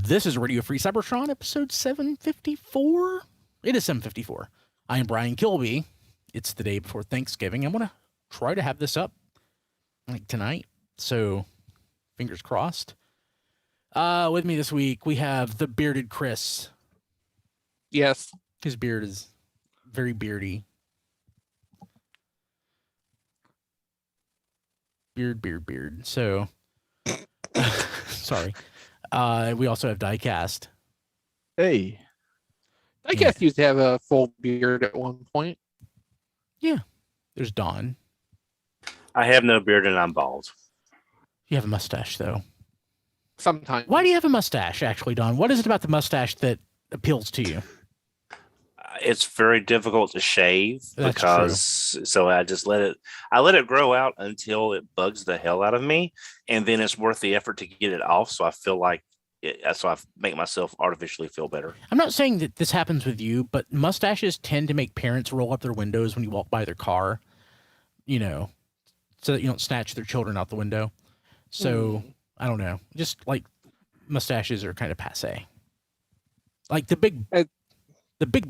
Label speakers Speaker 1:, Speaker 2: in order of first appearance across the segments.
Speaker 1: This is Radio Free Cybertron, episode 754. It is 754. I am Brian Kilby. It's the day before Thanksgiving. I'm going to try to have this up like tonight, so fingers crossed. With me this week, we have the bearded Chris.
Speaker 2: Yes.
Speaker 1: His beard is very beardy. Beard. So, sorry. We also have Diecast.
Speaker 3: Hey.
Speaker 2: Diecast used to have a full beard at one point.
Speaker 1: Yeah. There's Don.
Speaker 4: I have no beard and I'm bald.
Speaker 1: You have a mustache, though.
Speaker 2: Sometimes.
Speaker 1: Why do you have a mustache, actually, Don? What is it about the mustache that appeals to you?
Speaker 4: It's very difficult to shave.
Speaker 1: That's
Speaker 4: because true. So I just let it grow out until it bugs the hell out of me, and then it's worth the effort to get it off. So I feel like so I make myself artificially feel better.
Speaker 1: I'm not saying that this happens with you, but mustaches tend to make parents roll up their windows when you walk by their car, you know, so that you don't snatch their children out the window. So I don't know, just like mustaches are kind of passé. Like the big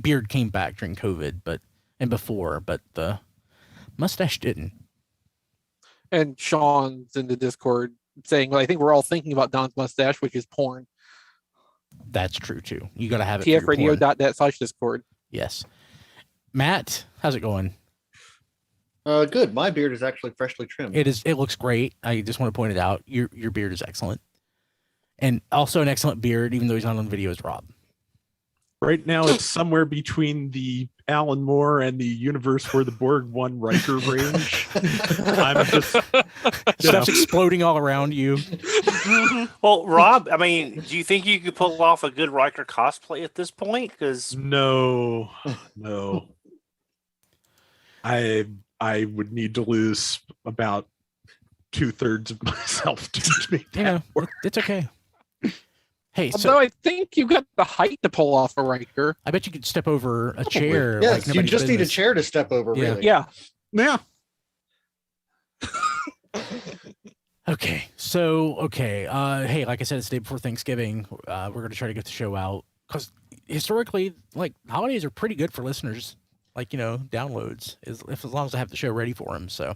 Speaker 1: beard came back during COVID, and before, but the mustache didn't.
Speaker 2: And Sean's in the Discord saying, well, I think we're all thinking about Don's mustache, which is porn.
Speaker 1: That's true too. You got to have it.
Speaker 2: tfradio.net/Discord.
Speaker 1: Yes. Matt, how's it going?
Speaker 5: Good. My beard is actually freshly trimmed.
Speaker 1: It looks great. I just want to point it out. Your beard is excellent. And also an excellent beard, even though he's not on video, is Rob.
Speaker 3: Right now, it's somewhere between the Alan Moore and the universe where the Borg won Riker range. I'm just
Speaker 1: stuff's exploding all around you.
Speaker 4: Well, Rob, I mean, do you think you could pull off a good Riker cosplay at this point? Because
Speaker 3: no, I would need to lose about 2/3 of myself to make that work.
Speaker 1: It's okay. Hey,
Speaker 2: although I think you've got the height to pull off a Riker.
Speaker 1: I bet you could step over a chair.
Speaker 5: Yes, you just need a chair to step over, really.
Speaker 2: Yeah.
Speaker 1: Okay, so, hey, like I said, it's the day before Thanksgiving. We're going to try to get the show out. Because historically, like, holidays are pretty good for listeners. Like, you know, downloads, as long as I have the show ready for them. So,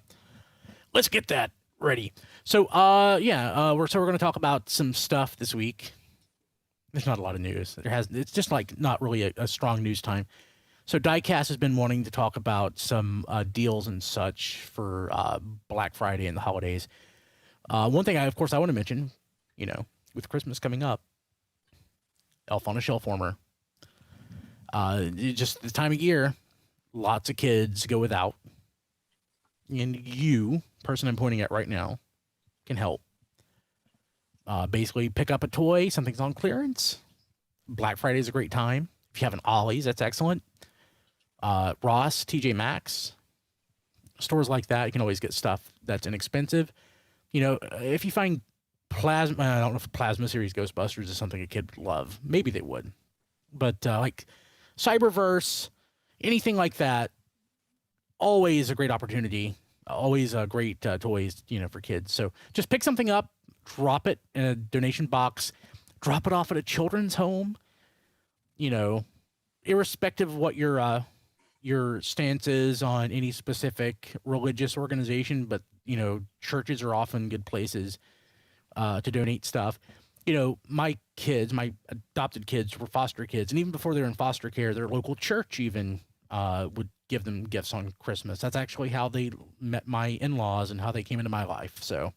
Speaker 1: let's get that ready. So, we're going to talk about some stuff this week. There's not a lot of news. It's just like not really a strong news time. So Diecast has been wanting to talk about some deals and such for Black Friday and the holidays. One thing I want to mention, you know, with Christmas coming up, Elf on a Shelf Warmer. Just the time of year, lots of kids go without. And you, person I'm pointing at right now, can help. Basically, pick up a toy, something's on clearance. Black Friday is a great time. If you have an Ollie's, that's excellent. Ross, TJ Maxx, stores like that, you can always get stuff that's inexpensive. You know, if you find Plasma, I don't know if Plasma Series Ghostbusters is something a kid would love. Maybe they would. But like Cyberverse, anything like that, always a great opportunity. Always great toys, you know, for kids. So just pick something up. Drop it in a donation box, drop it off at a children's home, you know, irrespective of what your stance is on any specific religious organization, but, you know, churches are often good places to donate stuff. You know, my adopted kids were foster kids, and even before they were in foster care, their local church even would give them gifts on Christmas. That's actually how they met my in-laws and how they came into my life, so...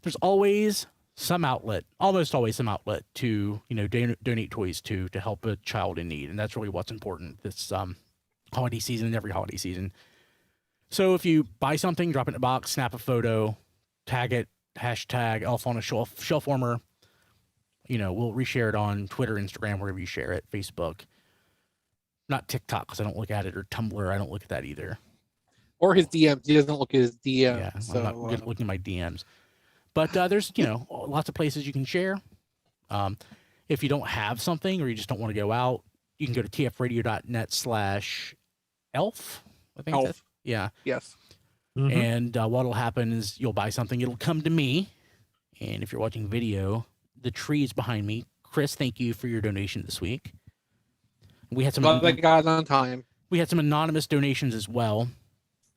Speaker 1: there's always some outlet, almost always some outlet to, you know, donate toys to help a child in need. And that's really what's important this holiday season and every holiday season. So if you buy something, drop it in a box, snap a photo, tag it, hashtag Elf on a Shelf Warmer. You know, we'll reshare it on Twitter, Instagram, wherever you share it, Facebook. Not TikTok, because I don't look at it, or Tumblr, I don't look at that either.
Speaker 2: Or his DMs. He doesn't look at his DMs.
Speaker 1: Yeah,
Speaker 2: so,
Speaker 1: I'm not good looking at my DMs. But there's, you know, lots of places you can share. If you don't have something or you just don't want to go out, you can go to tfradio.net/elf. I think
Speaker 2: Elf.
Speaker 1: that's, yeah.
Speaker 2: Yes.
Speaker 3: Mm-hmm.
Speaker 1: And what'll happen is you'll buy something. It'll come to me. And if you're watching video, the trees behind me. Chris, thank you for your donation this week. We had some
Speaker 2: Glad I got it on time.
Speaker 1: we had some anonymous donations as well.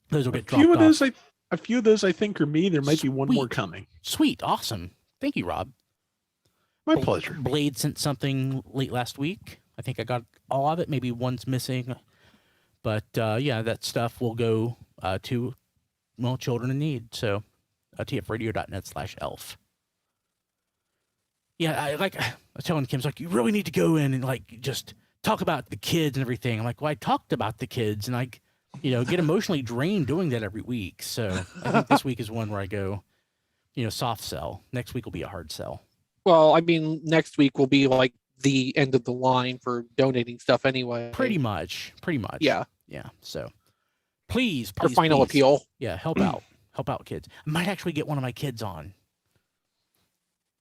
Speaker 1: Those will
Speaker 3: A
Speaker 1: get
Speaker 3: few
Speaker 1: dropped
Speaker 3: of
Speaker 1: off.
Speaker 3: those, a few of those, I think, are me. There might be one more
Speaker 1: Sweet.
Speaker 3: coming.
Speaker 1: Sweet, awesome. Thank you, Rob.
Speaker 3: My pleasure.
Speaker 1: Blade sent something late last week. I think I got all of it. Maybe one's missing. But yeah, that stuff will go to, well, children in need. So tfradio.net/elf. Yeah, I was telling Kim's like, you really need to go in and like just talk about the kids and everything. I'm like, well, I talked about the kids and I, get emotionally drained doing that every week. So I think this week is one where I go, soft sell. Next week will be a hard sell.
Speaker 2: Well, I mean, next week will be like the end of the line for donating stuff anyway.
Speaker 1: Pretty much.
Speaker 2: Yeah.
Speaker 1: Yeah. So please,
Speaker 2: Our final
Speaker 1: please.
Speaker 2: appeal.
Speaker 1: Yeah, help out. Help out kids. I might actually get one of my kids on.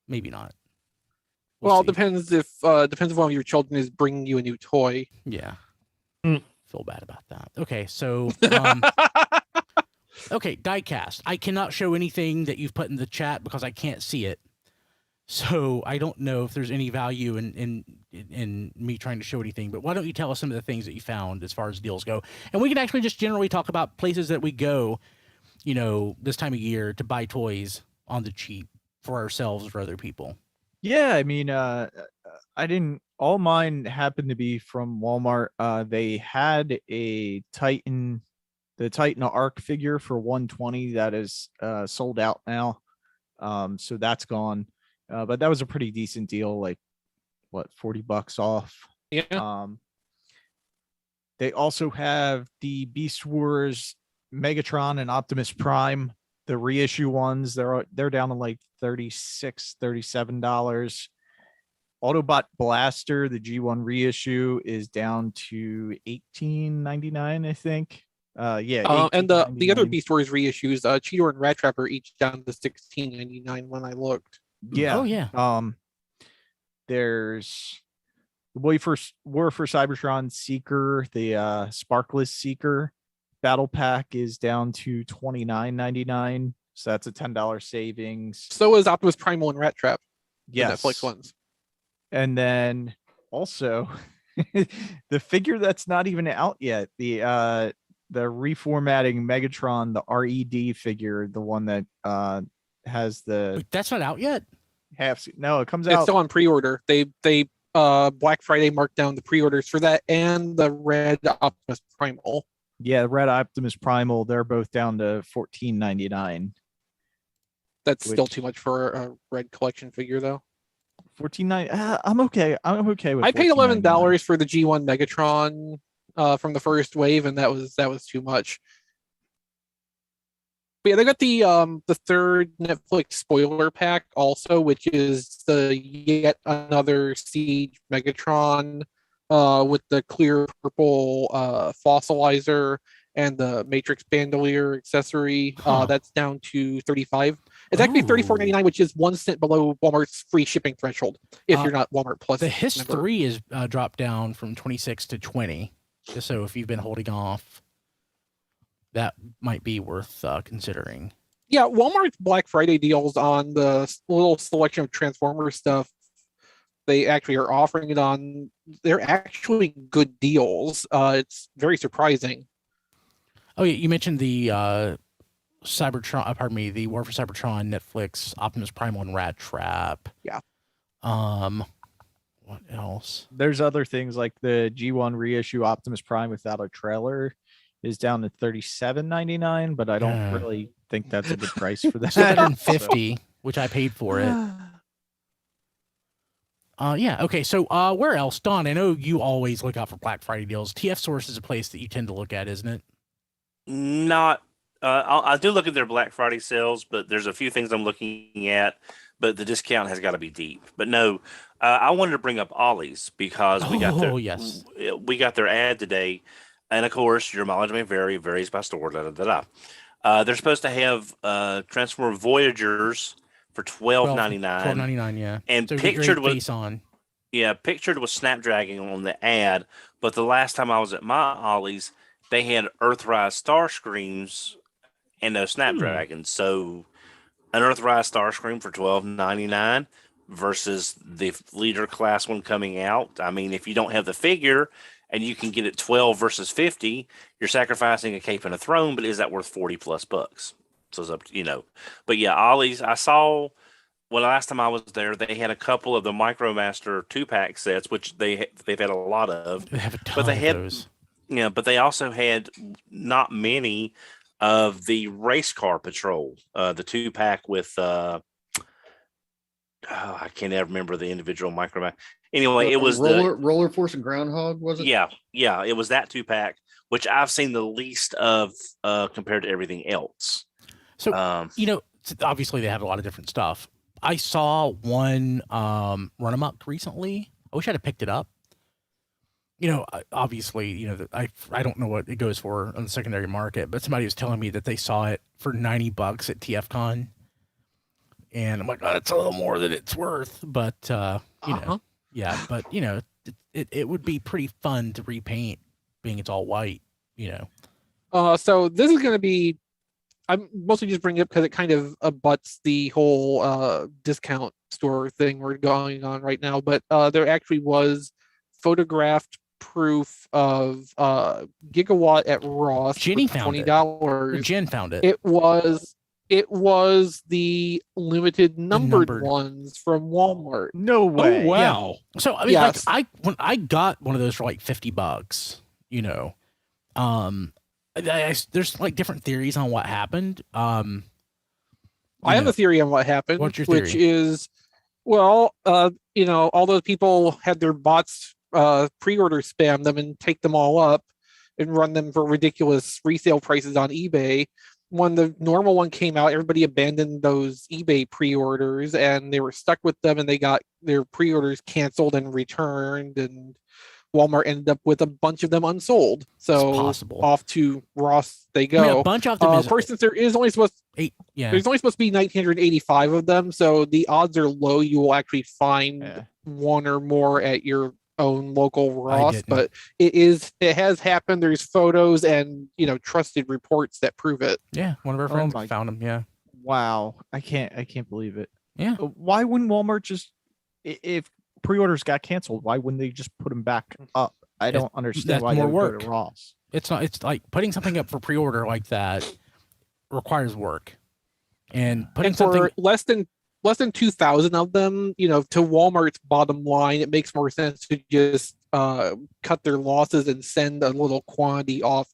Speaker 1: Maybe not.
Speaker 2: Well, it
Speaker 1: see.
Speaker 2: depends if one of your children is bringing you a new toy.
Speaker 1: Yeah.
Speaker 3: Mm.
Speaker 1: Feel bad about that. Okay, so okay, diecast. I cannot show anything that you've put in the chat because I can't see it. So I don't know if there's any value in me trying to show anything, but why don't you tell us some of the things that you found as far as deals go? And we can actually just generally talk about places that we go, this time of year to buy toys on the cheap for ourselves or for other people.
Speaker 6: Yeah, I mean, all mine happened to be from Walmart. They had the Titan Arc figure for $120 that is sold out now. So that's gone. But that was a pretty decent deal, like what, $40 off.
Speaker 2: Yeah.
Speaker 6: They also have the Beast Wars Megatron and Optimus Prime, the reissue ones. They're down to like $36, $37. Autobot Blaster, the G1 reissue, is down to $18.99, I think. Yeah.
Speaker 2: And the other
Speaker 6: $18.99.
Speaker 2: Beast Wars reissues, Cheetor and Rat Trap are each down to $16.99 when I looked.
Speaker 6: Yeah.
Speaker 1: Oh yeah.
Speaker 6: There's the War for Cybertron Seeker, the Sparkless Seeker battle pack is down to $29.99. So that's a $10 savings.
Speaker 2: So is Optimus Primal and Rat Trap. The
Speaker 6: Yes.
Speaker 2: Netflix ones.
Speaker 6: And then also the figure that's not even out yet, the reformatting Megatron, the RED figure, the one that has the
Speaker 1: Wait, that's not out yet?
Speaker 6: no, it comes
Speaker 2: It's
Speaker 6: out.
Speaker 2: still on pre-order. They Black Friday marked down the pre-orders for that and the Red Optimus Primal.
Speaker 6: Yeah, Red Optimus Primal, they're both down to $14.99.
Speaker 2: That's still
Speaker 6: Which-
Speaker 2: too much for a Red collection figure, though.
Speaker 6: $14.99. I'm okay. I'm okay with.
Speaker 2: I paid
Speaker 6: $14.99.
Speaker 2: $11 for the G1 Megatron from the first wave, and that was too much. But yeah, they got the third Netflix spoiler pack also, which is the yet another Siege Megatron with the clear purple fossilizer and the Matrix bandolier accessory.
Speaker 1: Huh.
Speaker 2: That's down to $35. It's actually $34.99, which is 1 cent below Walmart's free shipping threshold if you're not Walmart Plus.
Speaker 1: The
Speaker 2: member.
Speaker 1: history is dropped down from 26 to 20. Just so if you've been holding off, that might be worth considering.
Speaker 2: Yeah, Walmart's Black Friday deals on the little selection of Transformer stuff they actually are offering it on. They're actually good deals. It's very surprising.
Speaker 1: Oh yeah, you mentioned the Cybertron. The War for Cybertron, Netflix, Optimus Primal, and Rat Trap.
Speaker 2: Yeah.
Speaker 1: What else?
Speaker 6: There's other things like the G1 reissue Optimus Prime without a trailer is down to $37.99, but I don't
Speaker 1: Yeah.
Speaker 6: really think that's a good price for that.
Speaker 1: $750, which I paid for it. Yeah. Okay. So, where else, Don? I know you always look out for Black Friday deals. TF Source is a place that you tend to look at, isn't it?
Speaker 4: Not. I do look at their Black Friday sales, but there's a few things I'm looking at. But the discount has got to be deep. But no, I wanted to bring up Ollie's because we got their
Speaker 1: yes.
Speaker 4: we got their ad today, and of course your mileage may vary, varies by store. They're supposed to have Transformer Voyagers for $12.99.
Speaker 1: $12.99. Yeah.
Speaker 4: And
Speaker 1: So get your
Speaker 4: pictured with
Speaker 1: face on.
Speaker 4: pictured with Snapdragon on the ad. But the last time I was at my Ollie's, they had Earthrise Star Screams and no Snapdragon. So an Earthrise Starscream for $12.99 versus the leader class one coming out. I mean, if you don't have the figure and you can get it 12 versus 50, you're sacrificing a cape and a throne, but is that worth 40 plus bucks? So it's up to. But yeah, Ollie's, I saw, well, last time I was there, they had a couple of the MicroMaster 2-pack sets, which they've had a lot of.
Speaker 1: They have a ton
Speaker 4: But they
Speaker 1: of
Speaker 4: had,
Speaker 1: those.
Speaker 4: but they also had not many of the race car patrol, the 2-pack with, I can't ever remember the individual MicroMaster. Anyway, it was
Speaker 5: roller Force and Groundhog, was it?
Speaker 4: Yeah, it was that 2-pack, which I've seen the least of compared to everything else.
Speaker 1: So obviously they have a lot of different stuff. I saw one run amok recently. I wish I'd have picked it up. Obviously, I don't know what it goes for on the secondary market, but somebody was telling me that they saw it for $90 at TFCon. And I'm like, oh, that's a little more than it's worth, but yeah, but it would be pretty fun to repaint, being it's all white,
Speaker 2: So this is going to be, I'm mostly just bringing it up because it kind of abuts the whole discount store thing we're going on right now. But there actually was photographed proof of Gigawatt at Ross.
Speaker 1: Ginny
Speaker 2: for
Speaker 1: found
Speaker 2: $20.
Speaker 1: Jen found it.
Speaker 2: It was the limited numbered ones from Walmart.
Speaker 6: No way.
Speaker 3: Oh, wow.
Speaker 1: Yeah. So I mean,
Speaker 2: Yes.
Speaker 1: when I got one of those for like $50, there's like different theories on what happened.
Speaker 2: I have a theory on what happened,
Speaker 1: What's your
Speaker 2: which
Speaker 1: theory?
Speaker 2: is, all those people had their bots pre-order spam them and take them all up and run them for ridiculous resale prices on eBay. When the normal one came out, everybody abandoned those eBay pre-orders and they were stuck with them, and they got their pre-orders canceled and returned, and Walmart ended up with a bunch of them unsold. So
Speaker 1: possible.
Speaker 2: Off to Ross they go.
Speaker 1: I mean, a bunch of them
Speaker 2: of course, since there is only supposed there's only supposed to be 1,985 of them, so the odds are low you will actually find one or more at your own local Ross. But it has happened. There's photos and trusted reports that prove it.
Speaker 1: Yeah, one of our friends found them. Yeah.
Speaker 6: Wow, I can't believe it.
Speaker 1: Yeah.
Speaker 6: Why wouldn't Walmart just, if pre-orders got canceled, why wouldn't they just put them back up? I don't understand why
Speaker 1: more
Speaker 6: they would
Speaker 1: work.
Speaker 6: go to Ross.
Speaker 1: It's like putting something up for pre-order like that requires work, and putting something
Speaker 2: for less than 2,000 of them, to Walmart's bottom line, it makes more sense to just cut their losses and send a little quantity off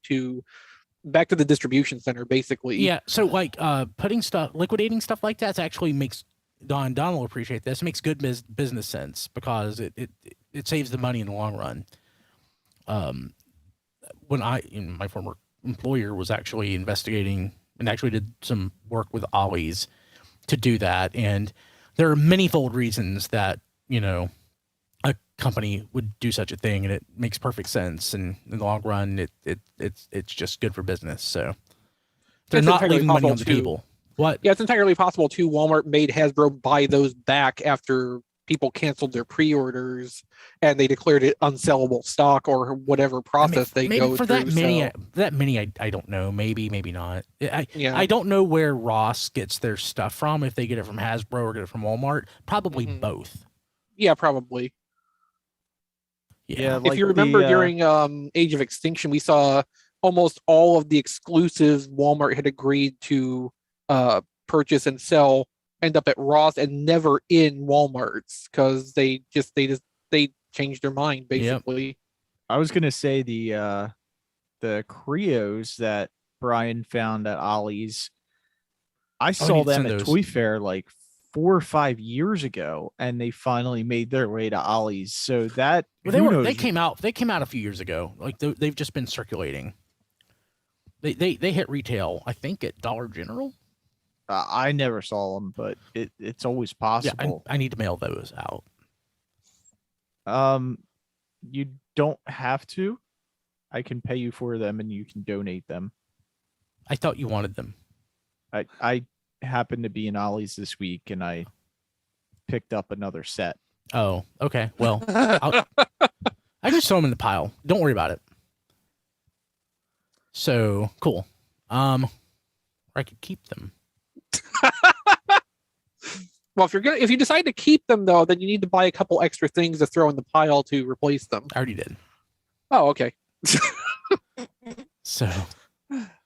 Speaker 2: back to the distribution center, basically.
Speaker 1: Yeah. So like liquidating stuff like that actually makes Don will appreciate this. It makes good business sense because it saves the money in the long run. When my former employer was actually investigating and actually did some work with Ollie's to do that, and there are manyfold reasons that a company would do such a thing, and it makes perfect sense, and in the long run it's just good for business. So they're
Speaker 2: It's
Speaker 1: not
Speaker 2: entirely
Speaker 1: leaving money on
Speaker 2: possible
Speaker 1: the table. What?
Speaker 2: Yeah, it's entirely possible too. Walmart made Hasbro buy those back after people canceled their pre-orders and they declared it unsellable stock or whatever process they go
Speaker 1: for
Speaker 2: through.
Speaker 1: that many I don't know. Maybe not. I don't know where Ross gets their stuff from, if they get it from Hasbro or get it from Walmart. Probably both.
Speaker 2: Yeah, probably.
Speaker 1: Yeah.
Speaker 2: If you remember during Age of Extinction, we saw almost all of the exclusives Walmart had agreed to purchase and sell end up at Ross and never in Walmart's because they changed their mind basically.
Speaker 6: Yep. I was gonna say the Creos that Brian found at Ollie's. I saw them at Toy Fair like 4 or 5 years ago, and they finally made their way to Ollie's. So that
Speaker 1: they came out a few years ago. Like they've just been circulating. They hit retail, I think, at Dollar General.
Speaker 6: I never saw them, but it's always possible.
Speaker 1: Yeah, I need to mail those out.
Speaker 6: You don't have to. I can pay you for them, and you can donate them.
Speaker 1: I thought you wanted them.
Speaker 6: I happened to be in Ollie's this week, and I picked up another set.
Speaker 1: Oh, okay. Well, I just throw them in the pile. Don't worry about it. So cool. I could keep them.
Speaker 2: Well, if you decide to keep them though, then you need to buy a couple extra things to throw in the pile to replace them.
Speaker 1: I already did.
Speaker 2: Oh, okay.
Speaker 1: So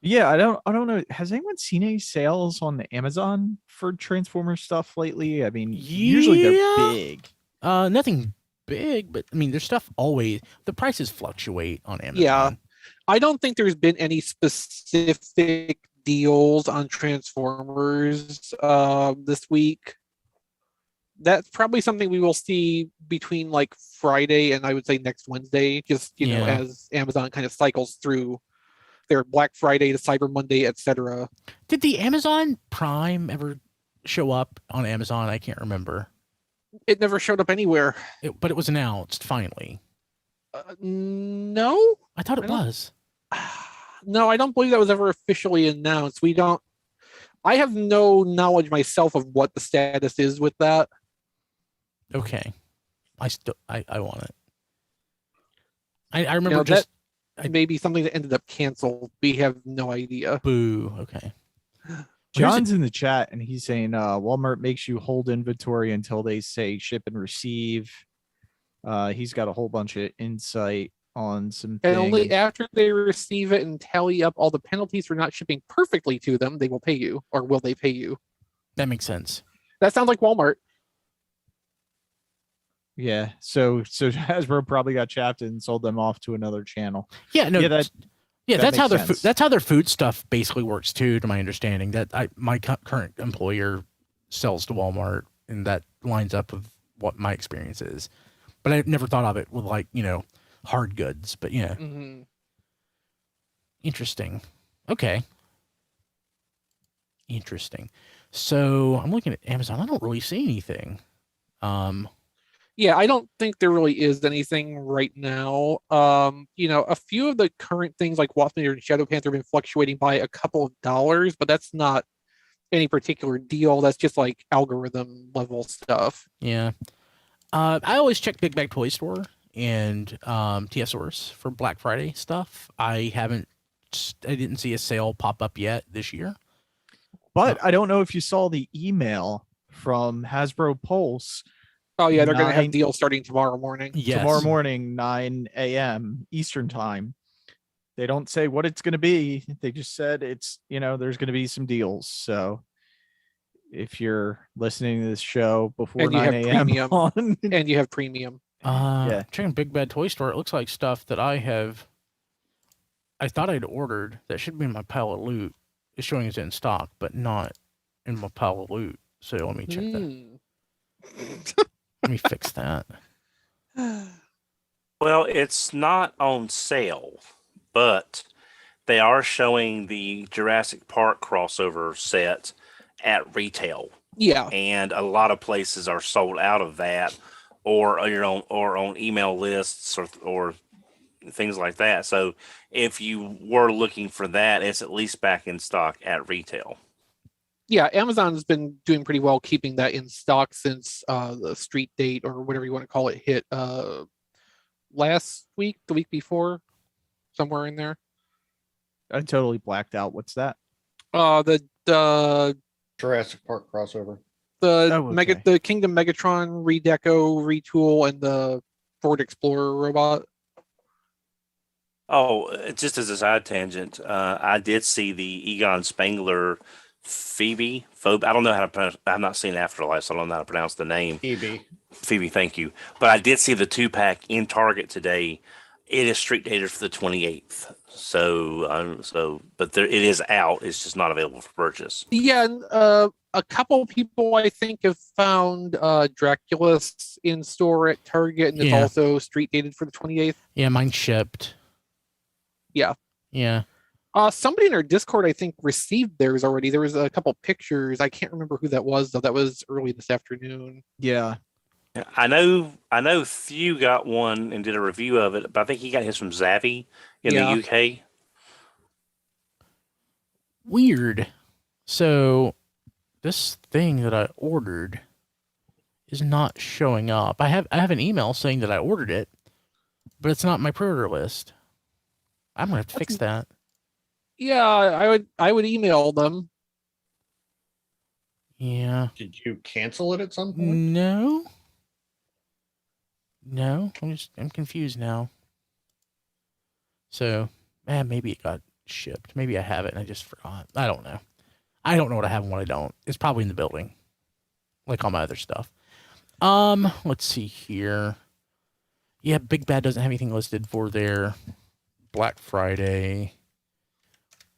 Speaker 6: Yeah, I don't know. Has anyone seen any sales on the Amazon for Transformer stuff lately? I mean, usually
Speaker 1: Yeah.
Speaker 6: they're big.
Speaker 1: nothing big, but I mean, there's stuff always. The prices fluctuate on Amazon.
Speaker 2: Yeah. I don't think there's been any specific deals on Transformers this week. That's probably something we will see between like Friday and I would say next Wednesday, just you know,
Speaker 1: Yeah.
Speaker 2: as Amazon kind of cycles through their Black Friday to Cyber Monday, etc.
Speaker 1: Did the Amazon Prime ever show up on Amazon? I can't remember.
Speaker 2: It never showed up anywhere.
Speaker 1: But it was announced finally.
Speaker 2: No,
Speaker 1: I thought it
Speaker 2: I don't-
Speaker 1: was.
Speaker 2: no, I don't believe that was ever officially announced. I have no knowledge myself of what the status is with that.
Speaker 1: Okay. I want it. I remember
Speaker 2: No,
Speaker 1: just
Speaker 2: Maybe something that ended up canceled. We have no idea.
Speaker 1: boo. Okay.
Speaker 6: John's in the chat and he's saying Walmart makes you hold inventory until they say ship and receive. He's got a whole bunch of insight on some
Speaker 2: And
Speaker 6: things.
Speaker 2: only after they receive it and tally up all the penalties for not shipping perfectly to them, they will pay you, or will they pay you?
Speaker 1: That makes sense.
Speaker 2: That sounds like Walmart.
Speaker 6: Yeah, so Hasbro probably got chapped and sold them off to another channel.
Speaker 1: Yeah, no.
Speaker 6: Yeah,
Speaker 1: Yeah,
Speaker 6: that
Speaker 1: that's how
Speaker 6: makes
Speaker 1: their
Speaker 6: sense.
Speaker 1: that's how their food stuff basically works too, to my understanding. That my current employer sells to Walmart, and that lines up with what my experience is. But I never thought of it with like hard goods. But yeah,
Speaker 2: Mm-hmm.
Speaker 1: interesting. Okay, interesting. So I'm looking at Amazon. I don't really see anything.
Speaker 2: Yeah, I don't think there really is anything right now. A few of the current things like Waspinator and Shadow Panther have been fluctuating by a couple of dollars, but that's not any particular deal. That's just like algorithm level stuff.
Speaker 1: Yeah. I always check Big Bag Toy Store and TS Source for Black Friday stuff. I didn't see a sale pop up yet this year.
Speaker 6: But I don't know if you saw the email from Hasbro Pulse
Speaker 2: Oh yeah, they're going to have
Speaker 6: 9
Speaker 2: deals starting tomorrow morning.
Speaker 1: Yes.
Speaker 6: tomorrow morning, 9 a.m. Eastern time. They don't say what it's going to be. They just said it's, there's going to be some deals. So if you're listening to this show before
Speaker 2: And you
Speaker 6: 9
Speaker 2: have
Speaker 6: a.m.
Speaker 2: premium.
Speaker 6: on,
Speaker 2: And you have premium.
Speaker 6: Yeah.
Speaker 1: Checking Big Bad Toy Store, it looks like stuff that I thought I'd ordered that should be in my pile of loot is showing it's in stock, but not in my pile of loot. So let me check that. Let me fix that.
Speaker 4: Well, it's not on sale, but they are showing the Jurassic Park crossover set at retail,
Speaker 2: Yeah.
Speaker 4: and a lot of places are sold out of that, or on email lists or things like that. So if you were looking for that, it's at least back in stock at retail.
Speaker 2: Yeah, Amazon's been doing pretty well keeping that in stock since the street date or whatever you want to call it hit last week, the week before, somewhere in there.
Speaker 6: I totally blacked out. What's that?
Speaker 2: The
Speaker 5: Jurassic Park crossover.
Speaker 6: okay.
Speaker 2: the Kingdom Megatron redeco retool and the Ford Explorer robot.
Speaker 4: Oh, just as a side tangent, I did see the Egon Spangler Phoebe. I don't know how to pronounce. I've not seen Afterlife, so I don't know how to pronounce the name. Phoebe, thank you. But I did see the 2-pack in Target today. It is street dated for the 28th. But it is out. It's just not available for purchase.
Speaker 2: Yeah, and a couple people I think have found Dracula's in store at Target, and it's
Speaker 1: Yeah.
Speaker 2: also street dated for the 28th.
Speaker 1: Yeah, mine shipped.
Speaker 2: Yeah.
Speaker 1: Yeah.
Speaker 2: Somebody in our Discord, I think, received theirs already. There was a couple pictures. I can't remember who that was, though. That was early this afternoon.
Speaker 6: Yeah.
Speaker 4: I know Thew got one and did a review of it, but I think he got his from Zavvi in the UK.
Speaker 1: Weird. So this thing that I ordered is not showing up. I have an email saying that I ordered it, but it's not in my pre-order list. I'm gonna have to fix that.
Speaker 2: Yeah, I would email them.
Speaker 1: Yeah.
Speaker 5: Did you cancel it at some point?
Speaker 1: No. No, I'm confused now. So, maybe it got shipped. Maybe I have it and I just forgot. I don't know. I don't know what I have and what I don't. It's probably in the building, like all my other stuff. Let's see here. Yeah, Big Bad doesn't have anything listed for their Black Friday.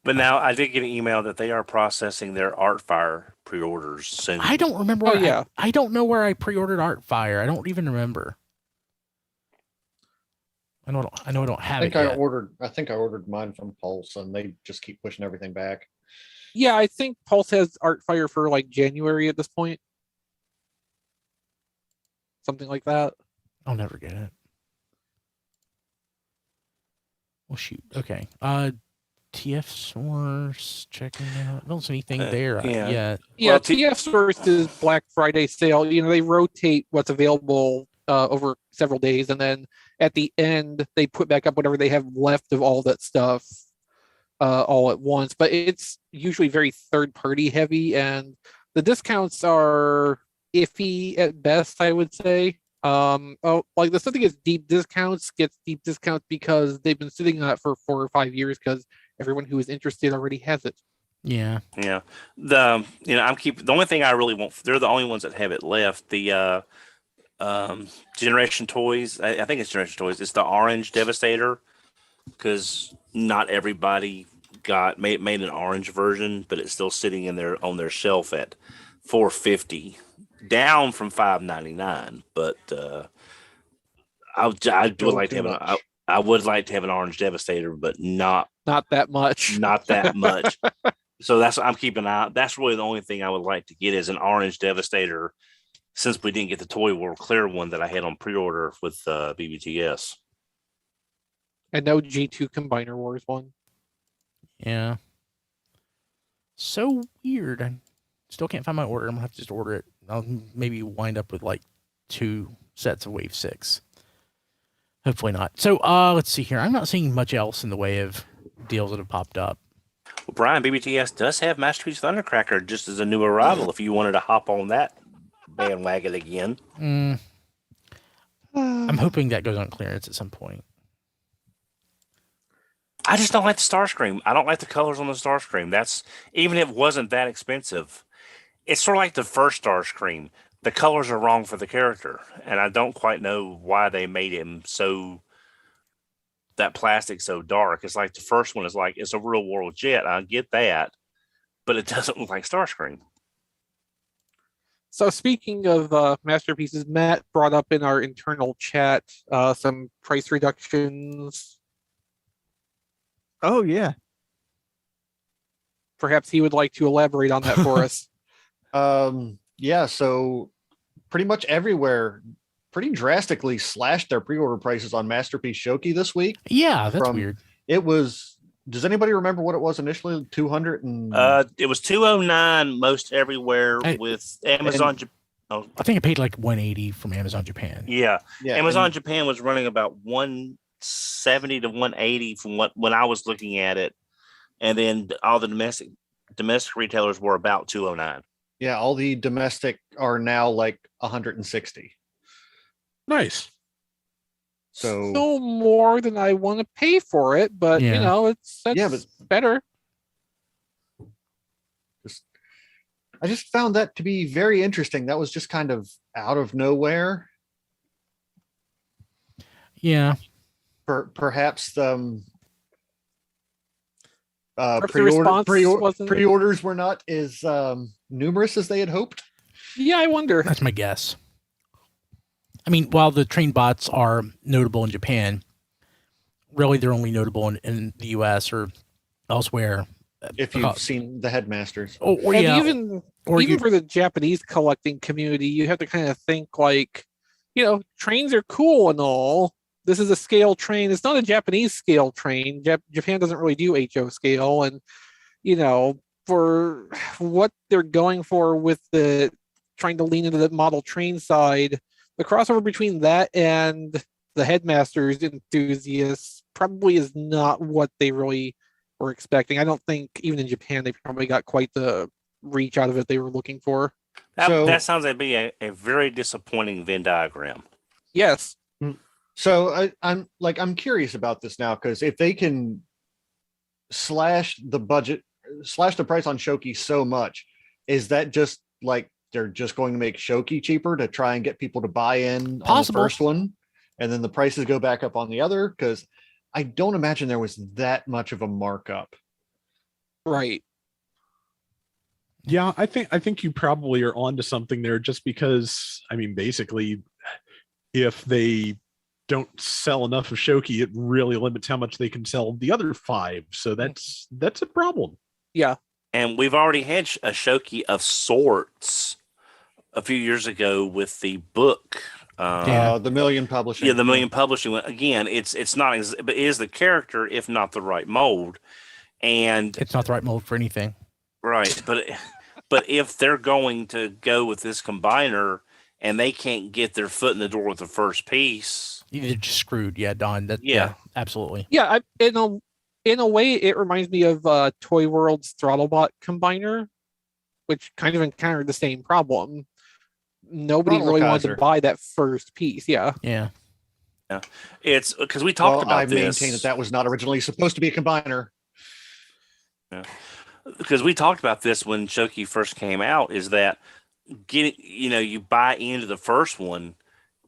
Speaker 4: But now I did get an email that they are processing their Artfire pre-orders soon.
Speaker 1: I don't remember.
Speaker 2: Oh,
Speaker 1: where
Speaker 2: yeah.
Speaker 1: I don't know where I pre-ordered Artfire. I don't even remember. I know I don't have it yet.
Speaker 5: I think I ordered mine from Pulse, and they just keep pushing everything back.
Speaker 2: Yeah, I think Pulse has Artfire for like January at this point. Something like that.
Speaker 1: I'll never get it. Well, shoot. Okay. TF Source checking out. I don't see anything there yet.
Speaker 2: Yeah,
Speaker 4: Well,
Speaker 2: TF Source is Black Friday sale. You know, they rotate what's available over several days, and then at the end they put back up whatever they have left of all that stuff all at once. But it's usually very third-party heavy, and the discounts are iffy at best, I would say. Like the stuff that gets deep discounts because they've been sitting on it for 4 or 5 years because everyone who is interested already has it.
Speaker 1: Yeah.
Speaker 4: Yeah. The only thing I really want, they're the only ones that have it left. The Generation Toys, I think it's Generation Toys. It's the Orange Devastator, because not everybody made an orange version, but it's still sitting on their shelf at $450, down from $599. But I would like to have an Orange Devastator, but not
Speaker 2: that much.
Speaker 4: Not that much. So that's what I'm keeping an eye. That's really the only thing I would like to get is an Orange Devastator, since we didn't get the Toy World Clear one that I had on pre-order with BBTS.
Speaker 2: And no G2 Combiner Wars one.
Speaker 1: Yeah. So weird. I still can't find my order. I'm gonna have to just order it. I'll maybe wind up with like 2 sets of Wave 6. Hopefully not. So let's see here. I'm not seeing much else in the way of deals that have popped up.
Speaker 4: Well, Brian, BBTS does have Masterpiece Thundercracker just as a new arrival if you wanted to hop on that bandwagon again.
Speaker 1: I'm hoping that goes on clearance at some point.
Speaker 4: I just don't like the Starscream. I don't like the colors on the Starscream. That's, even if it wasn't that expensive, it's sort of like the first Starscream. The colors are wrong for the character, and I don't quite know why they made him that plastic so dark. It's like the first one is like, it's a real world jet. I get that, but it doesn't look like Starscream.
Speaker 2: So speaking of masterpieces, Matt brought up in our internal chat some price reductions.
Speaker 6: Oh yeah.
Speaker 2: Perhaps he would like to elaborate on that for us.
Speaker 5: Yeah, so pretty much everywhere pretty drastically slashed their pre-order prices on Masterpiece Shouki this week.
Speaker 1: Yeah, that's weird.
Speaker 5: It was, does anybody remember what it was initially? 200 and
Speaker 4: it was $209 most everywhere with Amazon.
Speaker 1: I think I paid like $180 from Amazon Japan.
Speaker 4: Yeah. Amazon Japan was running about $170 to $180 from when I was looking at it, and then all the domestic retailers were about $209.
Speaker 5: Yeah, all the domestic are now like 160.
Speaker 3: Nice.
Speaker 5: So
Speaker 2: still more than I want to pay for it, but you know, that's better.
Speaker 5: I just found that to be very interesting. That was just kind of out of nowhere.
Speaker 1: Yeah.
Speaker 5: Perhaps pre-orders were not as numerous as they had hoped.
Speaker 2: Yeah, I wonder.
Speaker 1: That's my guess. I mean, while the train bots are notable in Japan, really they're only notable in the US or elsewhere.
Speaker 5: If you've seen the Headmasters.
Speaker 2: Even for the Japanese collecting community, you have to kind of think like, you know, trains are cool and all. This is a scale train. It's not a Japanese scale train. Japan doesn't really do HO scale. And, you know, for what they're going for with the trying to lean into the model train side, the crossover between that and the Headmasters enthusiasts probably is not what they really were expecting. I don't think even in Japan they probably got quite the reach out of it they were looking for.
Speaker 4: That sounds like be a very disappointing Venn diagram.
Speaker 2: Yes.
Speaker 5: So I'm curious about this now, because if they can slash the price on Shouki so much, is that just like they're just going to make Shouki cheaper to try and get people to buy in on the first one, and then the prices go back up on the other? Because I don't imagine there was that much of a markup.
Speaker 2: Right.
Speaker 3: Yeah, I think you probably are onto something there, just because, I mean, basically, if they don't sell enough of Shouki, it really limits how much they can sell the other 5. So that's a problem.
Speaker 2: Yeah.
Speaker 4: And we've already had a Shouki of sorts a few years ago with the book.
Speaker 5: The Million Publishing.
Speaker 4: Yeah, the Million Publishing one. Again, it's not, but it is the character, if not the right mold. And
Speaker 1: it's not the right mold for anything.
Speaker 4: Right. But if they're going to go with this combiner and they can't get their foot in the door with the first piece,
Speaker 1: you're just screwed. Yeah, Don.
Speaker 4: Yeah,
Speaker 1: absolutely.
Speaker 2: Yeah, in a way, it reminds me of Toy World's Throttlebot combiner, which kind of encountered the same problem. Nobody really wanted to buy that first piece. Yeah.
Speaker 4: It's because we talked about this.
Speaker 5: I maintain that was not originally supposed to be a combiner.
Speaker 4: Yeah. Because we talked about this when Shouki first came out, is that you buy into the first one,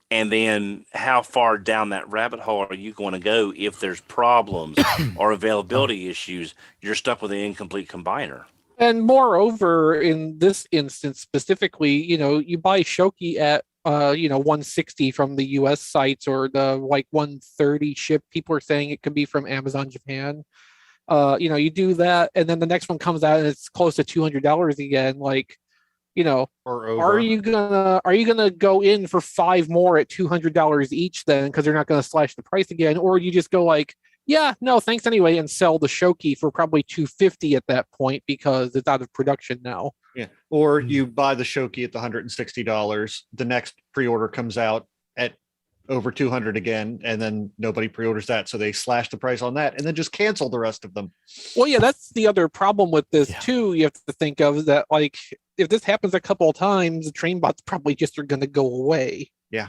Speaker 4: and then how far down that rabbit hole are you going to go if there's problems or availability issues? You're stuck with an incomplete combiner.
Speaker 2: And moreover, in this instance specifically, you buy Shouki at 160 from the US sites, or the like 130 ship. People are saying it could be from Amazon Japan. You do that, and then the next one comes out and it's close to $200 again. Like,
Speaker 5: or over.
Speaker 2: Are you gonna go in for 5 more at $200 each then, because they're not gonna slash the price again? Or you just go like, yeah, no, thanks anyway, and sell the Shouki for probably $250 at that point because it's out of production now.
Speaker 5: Yeah. Or you buy the Shouki at the $160. The next pre-order comes out at over $200 again, and then nobody pre-orders that, so they slash the price on that and then just cancel the rest of them.
Speaker 2: Well, yeah, that's the other problem with this too. You have to think of that, like, if this happens a couple of times, the train bots probably just are going to go away.
Speaker 5: Yeah.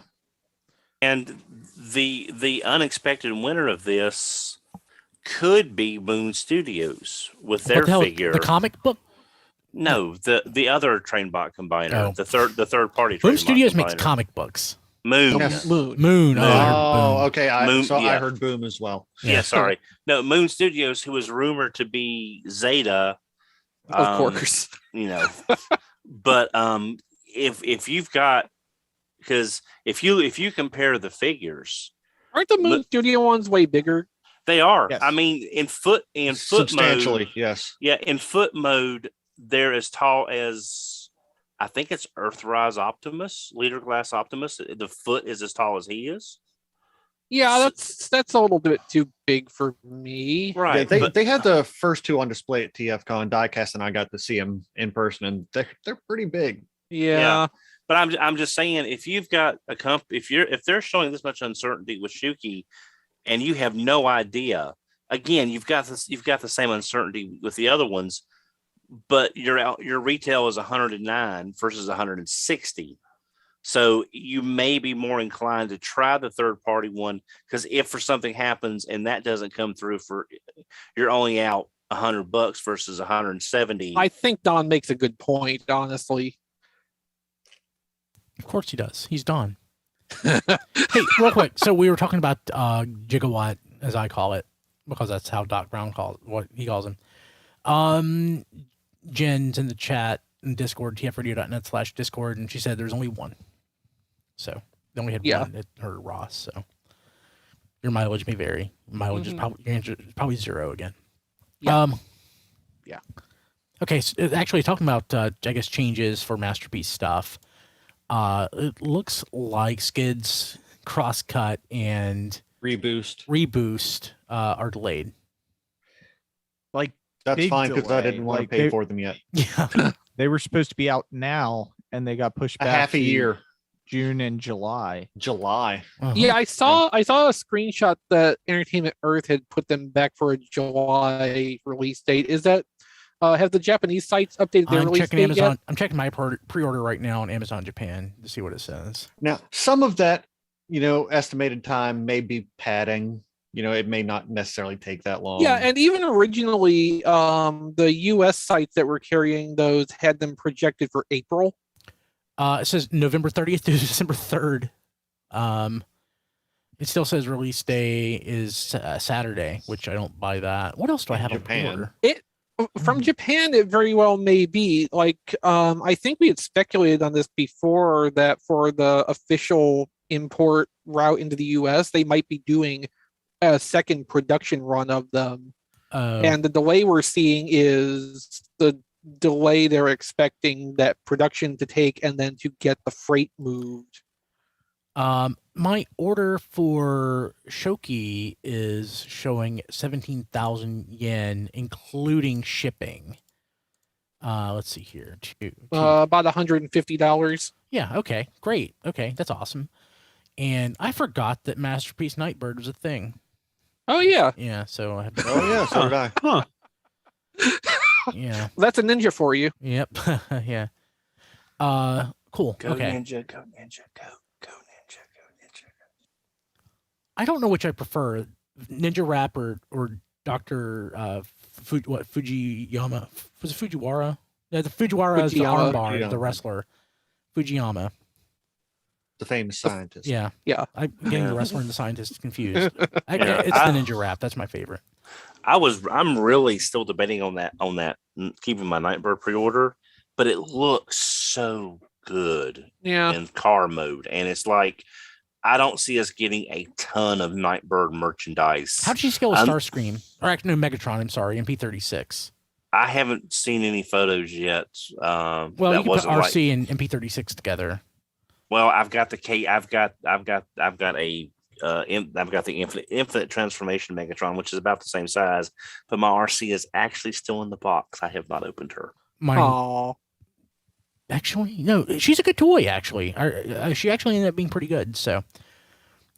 Speaker 4: And the unexpected winner of this could be Moon Studios with their figure.
Speaker 1: The comic book?
Speaker 4: No, the other train bot combiner, the third party.
Speaker 1: Moon Studios makes comic books.
Speaker 4: Moon.
Speaker 5: Yes.
Speaker 1: Moon.
Speaker 5: Oh, okay. I
Speaker 4: yeah.
Speaker 5: heard Boom as well.
Speaker 4: Yeah, sorry. No, Moon Studios, who was rumored to be Zeta.
Speaker 2: Of course.
Speaker 4: But if you've got, because if you compare the figures,
Speaker 2: aren't the Moon Studio ones way bigger?
Speaker 4: They are.
Speaker 6: Yes.
Speaker 4: I mean, in foot
Speaker 5: substantially
Speaker 4: mode,
Speaker 5: yes.
Speaker 4: Yeah, in foot mode, they're as tall as, I think it's Earthrise Optimus, Leader Glass Optimus. The foot is as tall as he is.
Speaker 2: Yeah, that's a little bit too big for me.
Speaker 4: Right.
Speaker 5: Yeah, they had the first 2 on display at TFCon. Diecast and I got to see them in person, and they're pretty big.
Speaker 2: Yeah.
Speaker 4: But I'm just saying, if you've got a if they're showing this much uncertainty with Shouki, and you have no idea, again, you've got the same uncertainty with the other ones, but your retail is 109 versus 160. So you may be more inclined to try the third party one, because if for something happens and that doesn't come through, you're only out $100 versus 170.
Speaker 2: I think Don makes a good point, honestly.
Speaker 1: Of course he does. He's Don. Hey, real quick. So we were talking about Gigawatt, as I call it, because that's how Doc Brown calls what he calls him. Jen's in the chat in Discord, tfradio.net/Discord, and she said there's only one. So they only had one at her Ross. So your mileage may vary. Mileage is probably your answer is probably 0 again.
Speaker 2: Yeah.
Speaker 1: Yeah. Okay. So actually, talking about I guess changes for Masterpiece stuff. It looks like Skids, Crosscut, and Reboost are delayed.
Speaker 6: Like,
Speaker 5: that's fine, because I didn't want to pay for them yet.
Speaker 1: Yeah.
Speaker 6: They were supposed to be out now, and they got pushed back
Speaker 5: half a year.
Speaker 6: June and July.
Speaker 1: Uh-huh.
Speaker 2: Yeah, I saw a screenshot that Entertainment Earth had put them back for a July release date. Is that Have the Japanese sites updated their
Speaker 1: I'm
Speaker 2: release
Speaker 1: checking
Speaker 2: date
Speaker 1: Amazon.
Speaker 2: yet?
Speaker 1: I'm checking my pre-order right now on Amazon Japan to see what it says.
Speaker 5: Now, some of that, estimated time may be padding. It may not necessarily take that long.
Speaker 2: Yeah, and even originally, the U.S. sites that were carrying those had them projected for April.
Speaker 1: It says November 30th to December 3rd. It still says release day is Saturday, which I don't buy that. What else do I have on
Speaker 5: Japan.
Speaker 1: pre-order?
Speaker 2: From Japan, it very well may be. I think we had speculated on this before that for the official import route into the U.S., they might be doing a second production run of them. And the delay we're seeing is the delay they're expecting that production to take and then to get the freight moved.
Speaker 1: My order for Shouki is showing 17,000 yen, including shipping. Let's see here.
Speaker 2: About $150.
Speaker 1: Yeah. Okay. Great. Okay. That's awesome. And I forgot that Masterpiece Nightbird was a thing.
Speaker 2: Oh, yeah.
Speaker 1: Yeah. So I have to.
Speaker 5: Oh yeah, so did I.
Speaker 3: Huh.
Speaker 1: Yeah.
Speaker 2: That's a ninja for you.
Speaker 1: Yep. Yeah. Cool.
Speaker 4: Go
Speaker 1: okay.
Speaker 4: Ninja, go Ninja, go Ninja, go Ninja.
Speaker 1: I don't know which I prefer, Ninja Rap or Dr. Fujiyama. Was it Fujiwara? Yeah, the Fujiwara is the
Speaker 2: Fujiyama.
Speaker 1: armbar, the wrestler. Fujiyama.
Speaker 5: The famous scientist.
Speaker 1: Yeah.
Speaker 2: Yeah.
Speaker 1: I'm getting the wrestler and the scientist confused. It's the Ninja Rap. That's my favorite.
Speaker 4: I'm really still debating on that, keeping my Nightbird pre-order, but it looks so good
Speaker 2: Yeah.
Speaker 4: in car mode. And it's like, I don't see us getting a ton of Nightbird merchandise.
Speaker 1: How did you scale with Starscream? Or actually, no, Megatron, I'm sorry, MP36.
Speaker 4: I haven't seen any photos yet.
Speaker 1: Well, you can put RC and MP36 together.
Speaker 4: Well, I've got the I've got the Infinite Transformation Megatron, which is about the same size, but my RC is actually still in the box. I have not opened her.
Speaker 2: Aww.
Speaker 1: Actually, no, she's a good toy. Actually, she actually ended up being pretty good. So,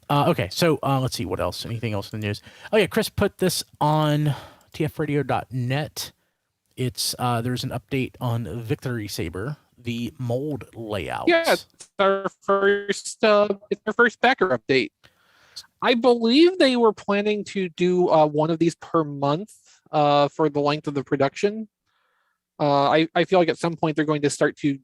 Speaker 1: okay, so let's see what else. Anything else in the news? Oh yeah, Chris put this on tfradio.net. It's there's an update on Victory Saber, the mold layout.
Speaker 2: Yeah, it's our first backer update. I believe they were planning to do one of these per month for the length of the production. I feel like at some point they're going to start to,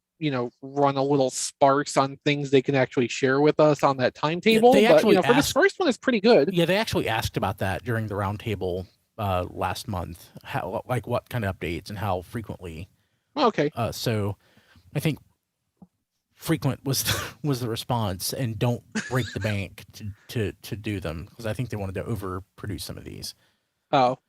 Speaker 2: run a little sparse on things they can actually share with us on that timetable.
Speaker 1: They
Speaker 2: but
Speaker 1: actually
Speaker 2: for this first one, it's pretty good.
Speaker 1: Yeah, they actually asked about that during the roundtable last month. How, like, what kind of updates and how frequently?
Speaker 2: Okay.
Speaker 1: So, I think frequent was the response, and don't break the bank to do them, because I think they wanted to overproduce some of these.
Speaker 2: Oh.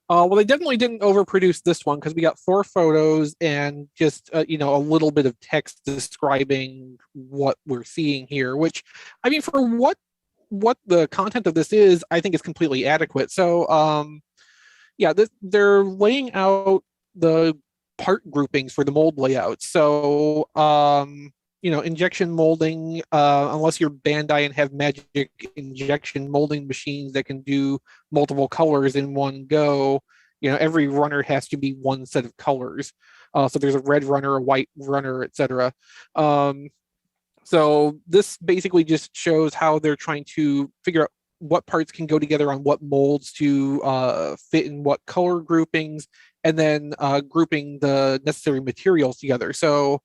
Speaker 2: Well, they definitely didn't overproduce this one because we got 4 photos and just a little bit of text describing what we're seeing here. Which, I mean, for what the content of this is, I think is completely adequate. So, they're laying out the part groupings for the mold layouts. So, injection molding, unless you're Bandai and have magic injection molding machines that can do multiple colors in one go, every runner has to be one set of colors. So there's a red runner, a white runner, etc. So this basically just shows how they're trying to figure out what parts can go together on what molds to fit in what color groupings, and then grouping the necessary materials together. So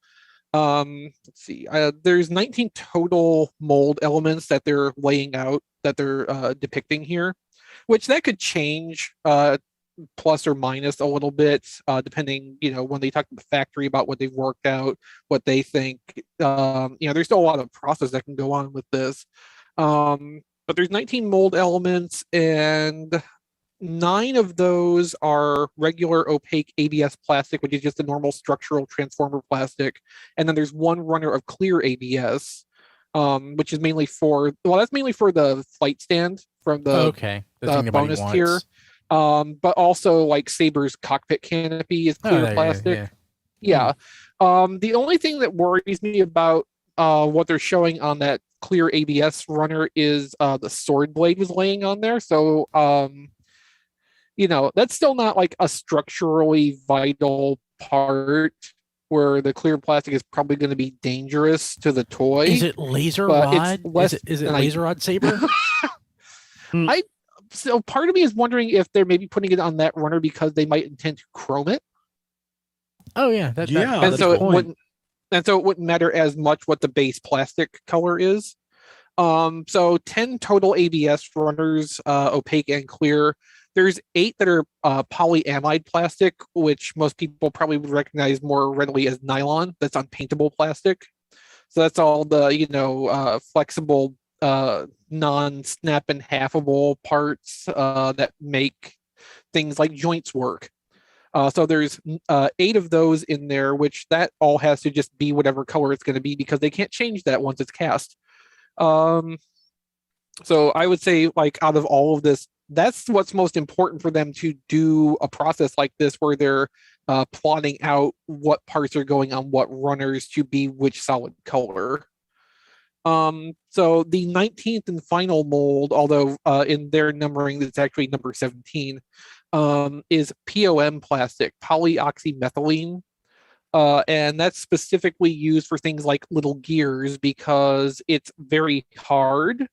Speaker 2: let's see, there's 19 total mold elements that they're laying out, that they're depicting here, which that could change plus or minus a little bit depending, when they talk to the factory about what they've worked out, what they think. There's still a lot of process that can go on with this, but there's 19 mold elements, and 9 of those are regular opaque ABS plastic, which is just a normal structural transformer plastic. And then there's 1 runner of clear ABS, which is mainly that's mainly for the flight stand from the bonus tier. But also like Saber's cockpit canopy is clear plastic. Yeah. The only thing that worries me about what they're showing on that clear ABS runner is the sword blade was laying on there. So that's still not like a structurally vital part where the clear plastic is probably going to be dangerous to the toy.
Speaker 1: Is it laser
Speaker 2: but
Speaker 1: rod?
Speaker 2: it's less
Speaker 1: Is it
Speaker 2: than
Speaker 1: laser rod saber?
Speaker 2: So part of me is wondering if they're maybe putting it on that runner because they might intend to chrome it.
Speaker 1: Oh yeah,
Speaker 3: Yeah,
Speaker 2: and
Speaker 3: that's
Speaker 2: so
Speaker 3: a
Speaker 2: it
Speaker 3: point.
Speaker 2: wouldn't matter as much what the base plastic color is. So 10 total ABS runners, opaque and clear. There's 8 that are polyamide plastic, which most people probably would recognize more readily as nylon. That's unpaintable plastic. So that's all the flexible, non-snap and halfable parts that make things like joints work. So there's 8 of those in there, which that all has to just be whatever color it's going to be because they can't change that once it's cast. So I would say, like, out of all of this, that's what's most important for them to do a process like this where they're plotting out what parts are going on what runners to be which solid color. So the 19th and final mold, although in their numbering it's actually number 17, is POM plastic, polyoxymethylene. And that's specifically used for things like little gears because it's very hard.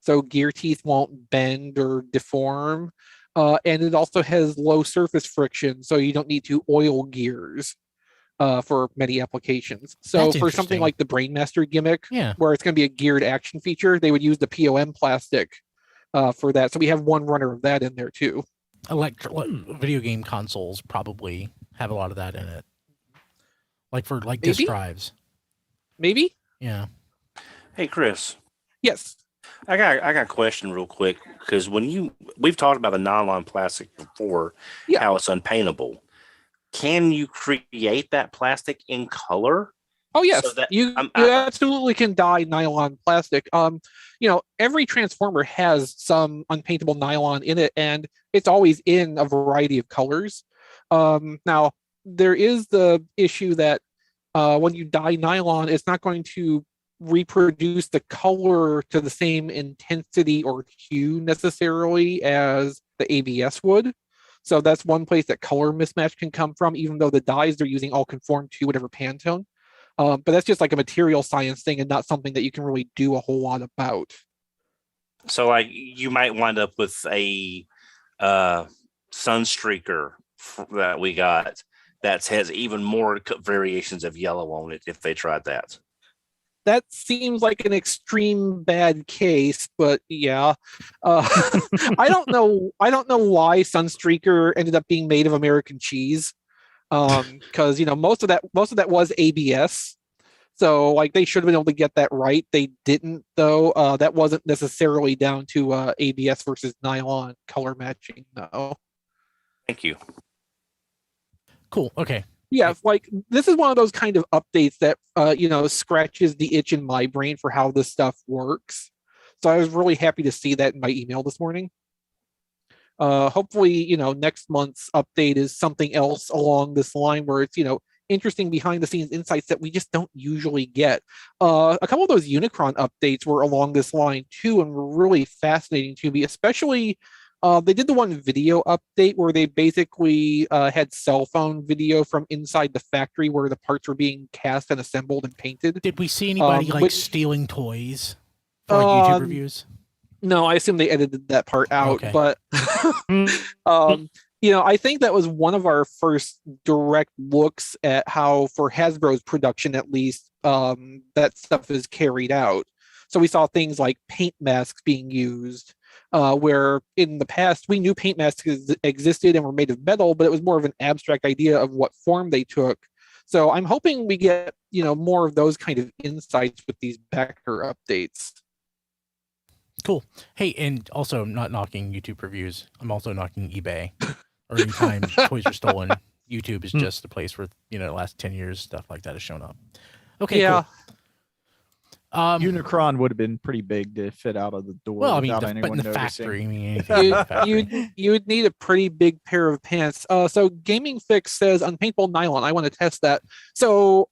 Speaker 2: So gear teeth won't bend or deform. And it also has low surface friction, so you don't need to oil gears for many applications. So
Speaker 1: That's
Speaker 2: for something
Speaker 1: interesting.
Speaker 2: like the Brainmaster gimmick,
Speaker 1: Yeah.
Speaker 2: where it's going to be a geared action feature, they would use the POM plastic for that. So we have one runner of that in there too.
Speaker 1: Video game consoles probably have a lot of that in it. Like for disk
Speaker 2: Maybe?
Speaker 1: drives.
Speaker 2: Maybe?
Speaker 1: Yeah.
Speaker 4: Hey, Chris,
Speaker 2: Yes.
Speaker 4: I got a question real quick because we've talked about the nylon plastic before,
Speaker 2: Yeah.
Speaker 4: how it's unpaintable. Can you create that plastic in color?
Speaker 2: Oh yes,
Speaker 4: So that-
Speaker 2: you
Speaker 4: I'm-
Speaker 2: you absolutely can dye nylon plastic. Every transformer has some unpaintable nylon in it, and it's always in a variety of colors. Now there is the issue that when you dye nylon, it's not going to reproduce the color to the same intensity or hue necessarily as the ABS would. So that's one place that color mismatch can come from, even though the dyes they're using all conform to whatever Pantone. But that's just like a material science thing and not something that you can really do a whole lot about.
Speaker 4: So, like, you might wind up with a Sunstreaker that we got that has even more variations of yellow on it if they tried that.
Speaker 2: That seems like an extreme bad case, but yeah, I don't know why Sunstreaker ended up being made of American cheese, because most of that was ABS, so like they should have been able to get that right. They didn't though. That wasn't necessarily down to ABS versus nylon color matching though.
Speaker 4: Thank you.
Speaker 1: Cool. Okay.
Speaker 2: Yeah, like this is one of those kind of updates that scratches the itch in my brain for how this stuff works. So I was really happy to see that in my email this morning. Hopefully, next month's update is something else along this line where it's interesting behind the scenes insights that we just don't usually get. A couple of those Unicron updates were along this line too, and were really fascinating to me, especially. They did the one video update where they basically had cell phone video from inside the factory where the parts were being cast and assembled and painted.
Speaker 1: Did we see anybody stealing toys for YouTube reviews?
Speaker 2: No, I assume they edited that part out.
Speaker 1: Okay.
Speaker 2: But I think that was one of our first direct looks at how, for Hasbro's production at least, that stuff is carried out. So we saw things like paint masks being used. Where in the past we knew paint masks existed and were made of metal, but it was more of an abstract idea of what form they took. So I'm hoping we get more of those kind of insights with these backer updates.
Speaker 1: Cool. Hey, and also not knocking YouTube reviews. I'm also knocking eBay. Or anytime toys are stolen, YouTube is just the place where the last 10 years stuff like that has shown up. Okay.
Speaker 2: Yeah.
Speaker 1: Cool.
Speaker 6: Unicron would have been pretty big to fit out of the door.
Speaker 1: Well, I mean,
Speaker 6: without
Speaker 1: but
Speaker 6: anyone
Speaker 1: in the
Speaker 6: noticing.
Speaker 1: factory, I mean, anything in the factory.
Speaker 2: You'd need a pretty big pair of pants. So Gaming Fix says unpaintable nylon. I want to test that. So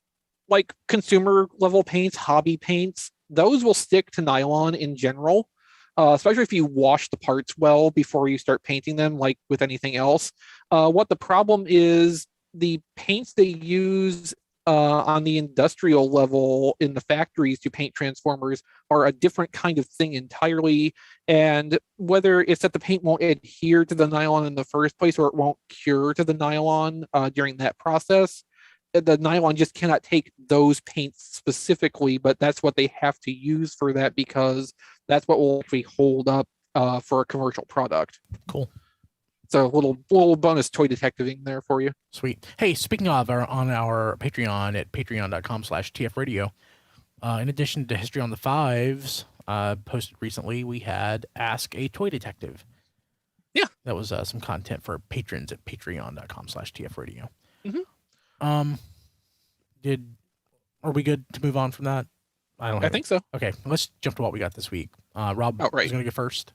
Speaker 2: like consumer level paints, hobby paints, those will stick to nylon in general. especially if you wash the parts well before you start painting them, like with anything else. What the problem is, the paints they use on the industrial level in the factories to paint Transformers are a different kind of thing entirely. And whether it's that the paint won't adhere to the nylon in the first place or it won't cure to the nylon during that process, the nylon just cannot take those paints specifically, but that's what they have to use for that because that's what will actually hold up for a commercial product.
Speaker 1: Cool.
Speaker 2: So a little bonus toy detectiving there for you.
Speaker 1: Sweet. Hey, speaking of on our Patreon at patreon.com/tfradio, in addition to History on the Fives, posted recently, we had Ask a Toy Detective.
Speaker 2: Yeah.
Speaker 1: That was some content for patrons at patreon.com/tfradio.
Speaker 2: Mm-hmm.
Speaker 1: Are we good to move on from that?
Speaker 2: I think so.
Speaker 1: Okay, let's jump to what we got this week. Rob
Speaker 2: Oh, right.
Speaker 1: is going to go first.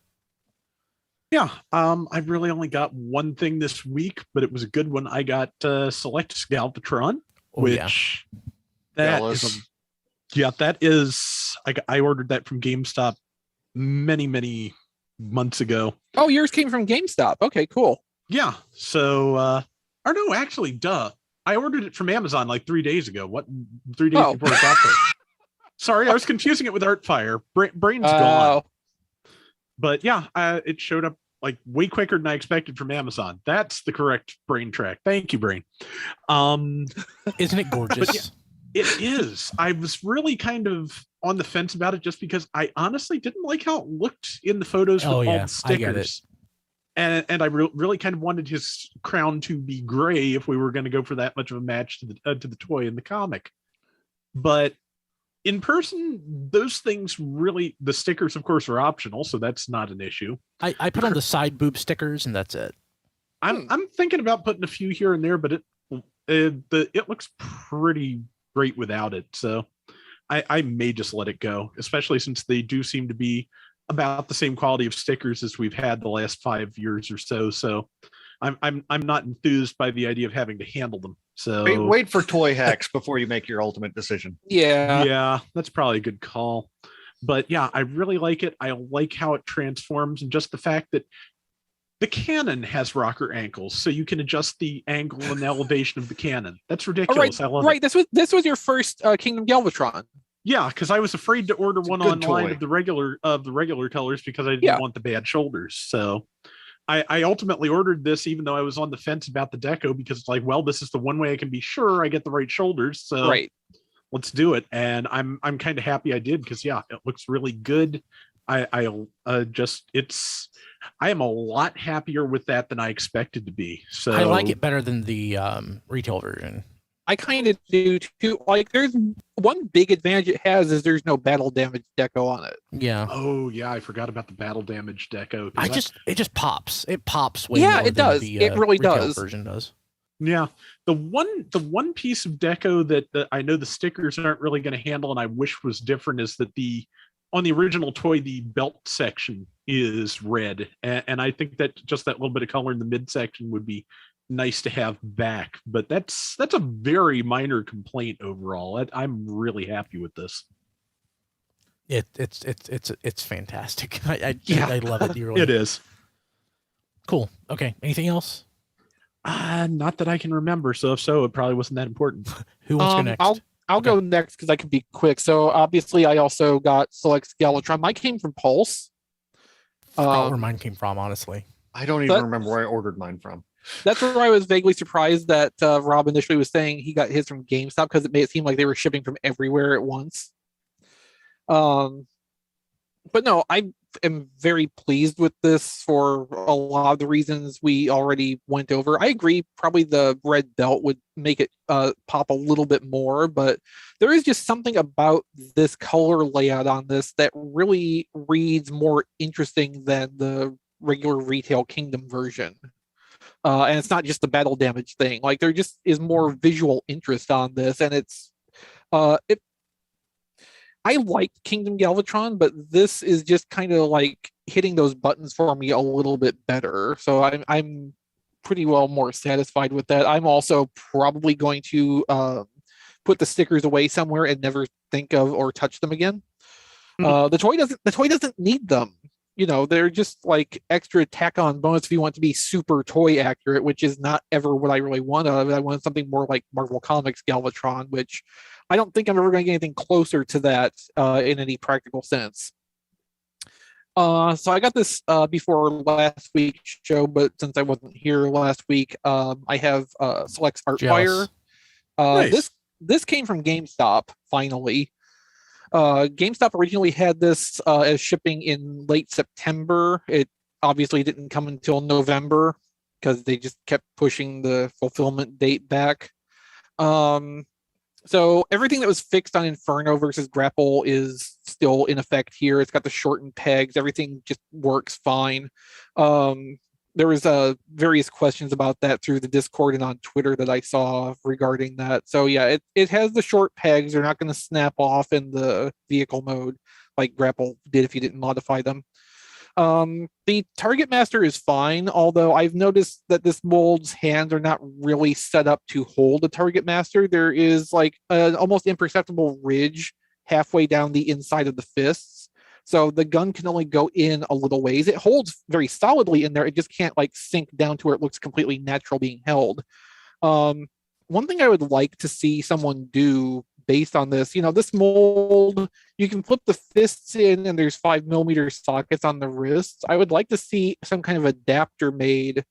Speaker 3: Yeah, I really only got one thing this week, but it was a good one. I got Selects Galvatron, which that is I ordered that from GameStop many months ago.
Speaker 2: Oh, yours came from GameStop. Okay, cool.
Speaker 3: Yeah, so or no, actually, duh. I ordered it from Amazon like 3 days ago. 3 days before it got there. Sorry, I was confusing it with Artfire. Brain's gone. But yeah, it showed up like way quicker than I expected from Amazon. That's the correct brain track. Thank you, Brain.
Speaker 1: Isn't it gorgeous?
Speaker 3: Yeah, it is. I was really kind of on the fence about it just because I honestly didn't like how it looked in the photos with all the stickers. And I really kind of wanted his crown to be gray if we were going to go for that much of a match to the toy in the comic. But in person, those things really, the stickers, of course, are optional, so that's not an issue.
Speaker 1: I put on the side boob stickers, and that's it.
Speaker 3: I'm thinking about putting a few here and there, but it looks pretty great without it. So I may just let it go, especially since they do seem to be about the same quality of stickers as we've had the last 5 years or so. So I'm not enthused by the idea of having to handle them. So
Speaker 5: wait for toy hacks before you make your ultimate decision.
Speaker 3: Yeah, that's probably a good call. But yeah, I really like it. I like how it transforms, and just the fact that the cannon has rocker ankles, so you can adjust the angle and elevation of the cannon. That's ridiculous. I love it.
Speaker 2: This was your first Kingdom Galvatron.
Speaker 3: Yeah, because I was afraid to order one online of the regular colors because I didn't want the bad shoulders. So I ultimately ordered this, even though I was on the fence about the deco, because it's like, well, this is the one way I can be sure I get the right shoulders. So let's do it. And I'm kind of happy I did, because yeah, it looks really good. I am a lot happier with that than I expected to be. So
Speaker 1: I like it better than the retail version.
Speaker 2: I kind of do too. Like, there's one big advantage it has is there's no battle damage deco on it.
Speaker 1: Yeah.
Speaker 3: Oh yeah, I forgot about the battle damage deco.
Speaker 1: It just pops. It pops way more
Speaker 2: it
Speaker 1: than
Speaker 2: does.
Speaker 1: The,
Speaker 2: it really
Speaker 1: retail
Speaker 2: does.
Speaker 1: version does.
Speaker 3: Yeah, the one piece of deco that I know the stickers aren't really going to handle, and I wish was different, is that on the original toy, the belt section is red, and I think that just that little bit of color in the midsection would be nice to have back. But that's a very minor complaint overall. I'm really happy with this.
Speaker 1: It's fantastic. I love it dearly.
Speaker 3: It is
Speaker 1: cool. Okay, anything else?
Speaker 3: Not that I can remember. So if so, it probably wasn't that important.
Speaker 1: Who wants to go next?
Speaker 2: I'll go next because I can be quick. So obviously, I also got Selects Galvatron. Mine came from Pulse.
Speaker 1: I forgot where mine came from, honestly.
Speaker 5: I don't even remember where I ordered mine from.
Speaker 2: That's where I was vaguely surprised that Rob initially was saying he got his from GameStop, because it made it seem like they were shipping from everywhere at once. But no, I am very pleased with this for a lot of the reasons we already went over. I agree, probably the red belt would make it pop a little bit more, but there is just something about this color layout on this that really reads more interesting than the regular retail Kingdom version. And it's not just the battle damage thing. Like, there just is more visual interest on this, and it's I liked Kingdom Galvatron, but this is just kind of like hitting those buttons for me a little bit better. So I'm pretty well more satisfied with that. I'm also probably going to put the stickers away somewhere and never think of or touch them again. The toy doesn't need them. they're just like extra tack on bonus if you want to be super toy accurate, which is not ever what I really want out of it. I want something more like Marvel Comics Galvatron, which I don't think I'm ever going to get anything closer to that in any practical sense. So I got this before last week's show, but since I wasn't here last week, I have Selects Artfire.
Speaker 3: Nice.
Speaker 2: This came from GameStop finally. GameStop originally had this as shipping in late September. It obviously didn't come until November because they just kept pushing the fulfillment date back. So everything that was fixed on Inferno versus Grapple is still in effect here. It's got the shortened pegs. Everything just works fine. There was various questions about that through the Discord and on Twitter that I saw regarding that. So yeah, it has the short pegs. They're not going to snap off in the vehicle mode like Grapple did if you didn't modify them. The Target Master is fine, although I've noticed that this mold's hands are not really set up to hold a Target Master. There is like an almost imperceptible ridge halfway down the inside of the fists. So the gun can only go in a little ways. It holds very solidly in there. It just can't like sink down to where it looks completely natural being held. One thing I would like to see someone do based on this, this mold, you can flip the fists in and there's 5mm sockets on the wrists. I would like to see some kind of adapter made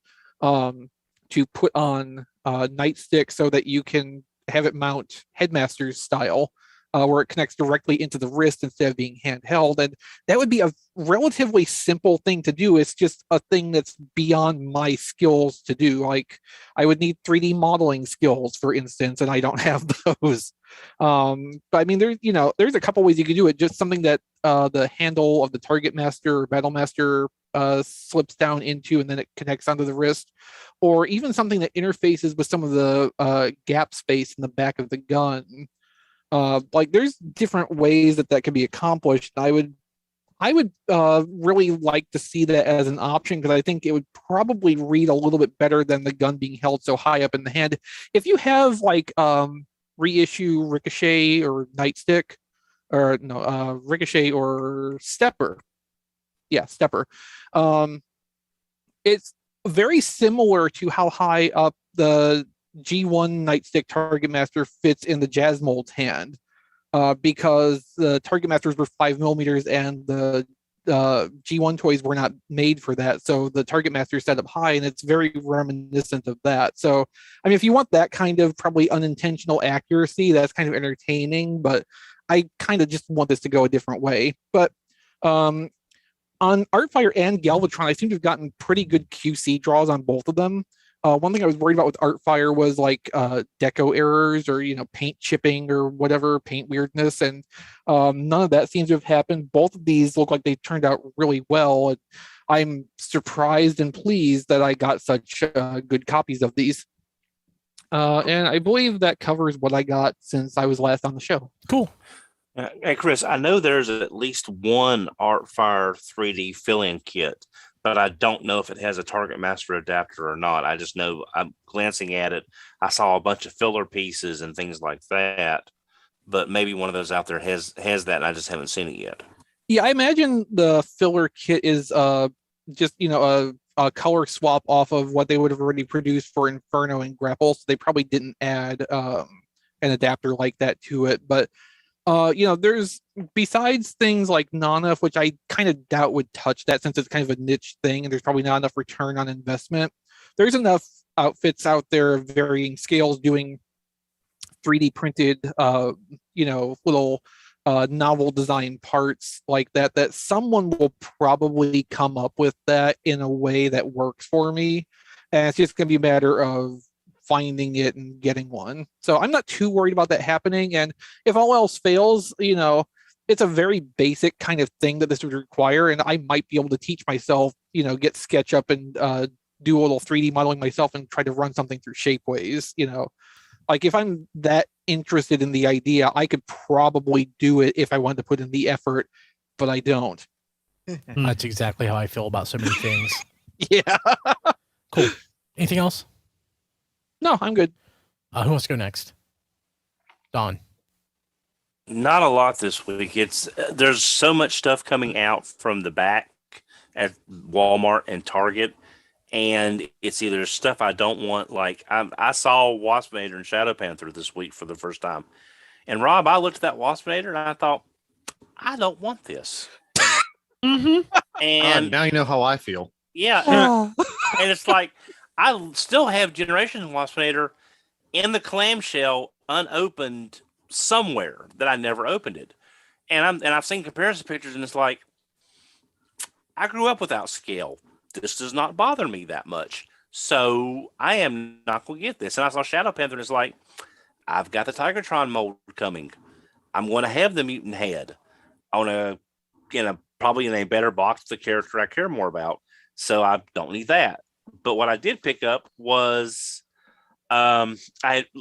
Speaker 2: to put on nightstick so that you can have it mount Headmaster's style, where it connects directly into the wrist instead of being handheld. And that would be a relatively simple thing to do. It's just a thing that's beyond my skills to do. Like I would need 3D modeling skills, for instance, and I don't have those. But I mean, there's a couple ways you could do it. Just something that the handle of the Target Master or Battle Master slips down into, and then it connects onto the wrist, or even something that interfaces with some of the gap space in the back of the gun. Like there's different ways that can be accomplished. I would really like to see that as an option, because I think it would probably read a little bit better than the gun being held so high up in the hand. If you have like reissue Ricochet or Nightstick, or no, Ricochet or Stepper. Yeah, Stepper. It's very similar to how high up the G1 Nightstick Target Master fits in the Jazz Mold's hand, because the Target Masters were 5mm and the G1 toys were not made for that. So the Target Master is set up high, and it's very reminiscent of that. So, I mean, if you want that kind of probably unintentional accuracy, that's kind of entertaining, but I kind of just want this to go a different way. But on Artfire and Galvatron, I seem to have gotten pretty good QC draws on both of them. One thing I was worried about with Artfire was like deco errors or paint chipping or whatever, paint weirdness, and none of that seems to have happened. Both of these look like they turned out really well. I'm surprised and pleased that I got such good copies of these. And I believe that covers what I got since I was last on the show.
Speaker 1: Cool.
Speaker 4: Hey, Chris, I know there's at least one Artfire 3D fill-in kit, but I don't know if it has a Target Master adapter or not. I just know I'm glancing at it. I saw a bunch of filler pieces and things like that, but maybe one of those out there has that, and I just haven't seen it yet.
Speaker 2: Yeah, I imagine the filler kit is just a color swap off of what they would have already produced for Inferno and Grapple. So they probably didn't add an adapter like that to it, but. There's, besides things like Nana, which I kind of doubt would touch that since it's kind of a niche thing and there's probably not enough return on investment. There's enough outfits out there of varying scales doing 3D printed, little novel design parts like that someone will probably come up with that in a way that works for me. And it's just going to be a matter of finding it and getting one. So I'm not too worried about that happening. And if all else fails, it's a very basic kind of thing that this would require. And I might be able to teach myself, get SketchUp and do a little 3D modeling myself and try to run something through Shapeways. Like if I'm that interested in the idea, I could probably do it if I wanted to put in the effort, but I don't.
Speaker 1: That's exactly how I feel about so many things.
Speaker 2: Yeah.
Speaker 1: Cool. Anything else?
Speaker 2: No, I'm good.
Speaker 1: Who wants to go next? Don.
Speaker 4: Not a lot this week. There's so much stuff coming out from the back at Walmart and Target, and it's either stuff I don't want. Like I saw Waspinator and Shadow Panther this week for the first time, and Rob, I looked at that Waspinator and I thought, I don't want this. And
Speaker 5: now you know how I feel.
Speaker 4: yeah, and it's like I still have Generations Waspinator in the clamshell unopened somewhere that I never opened it. And I've seen comparison pictures, and it's like, I grew up without scale. This does not bother me that much. So I am not going to get this. And I saw Shadow Panther, and it's like, I've got the Tigertron mold coming. I'm going to have the mutant head on probably in a better box, the character I care more about. So I don't need that. But what I did pick up was, I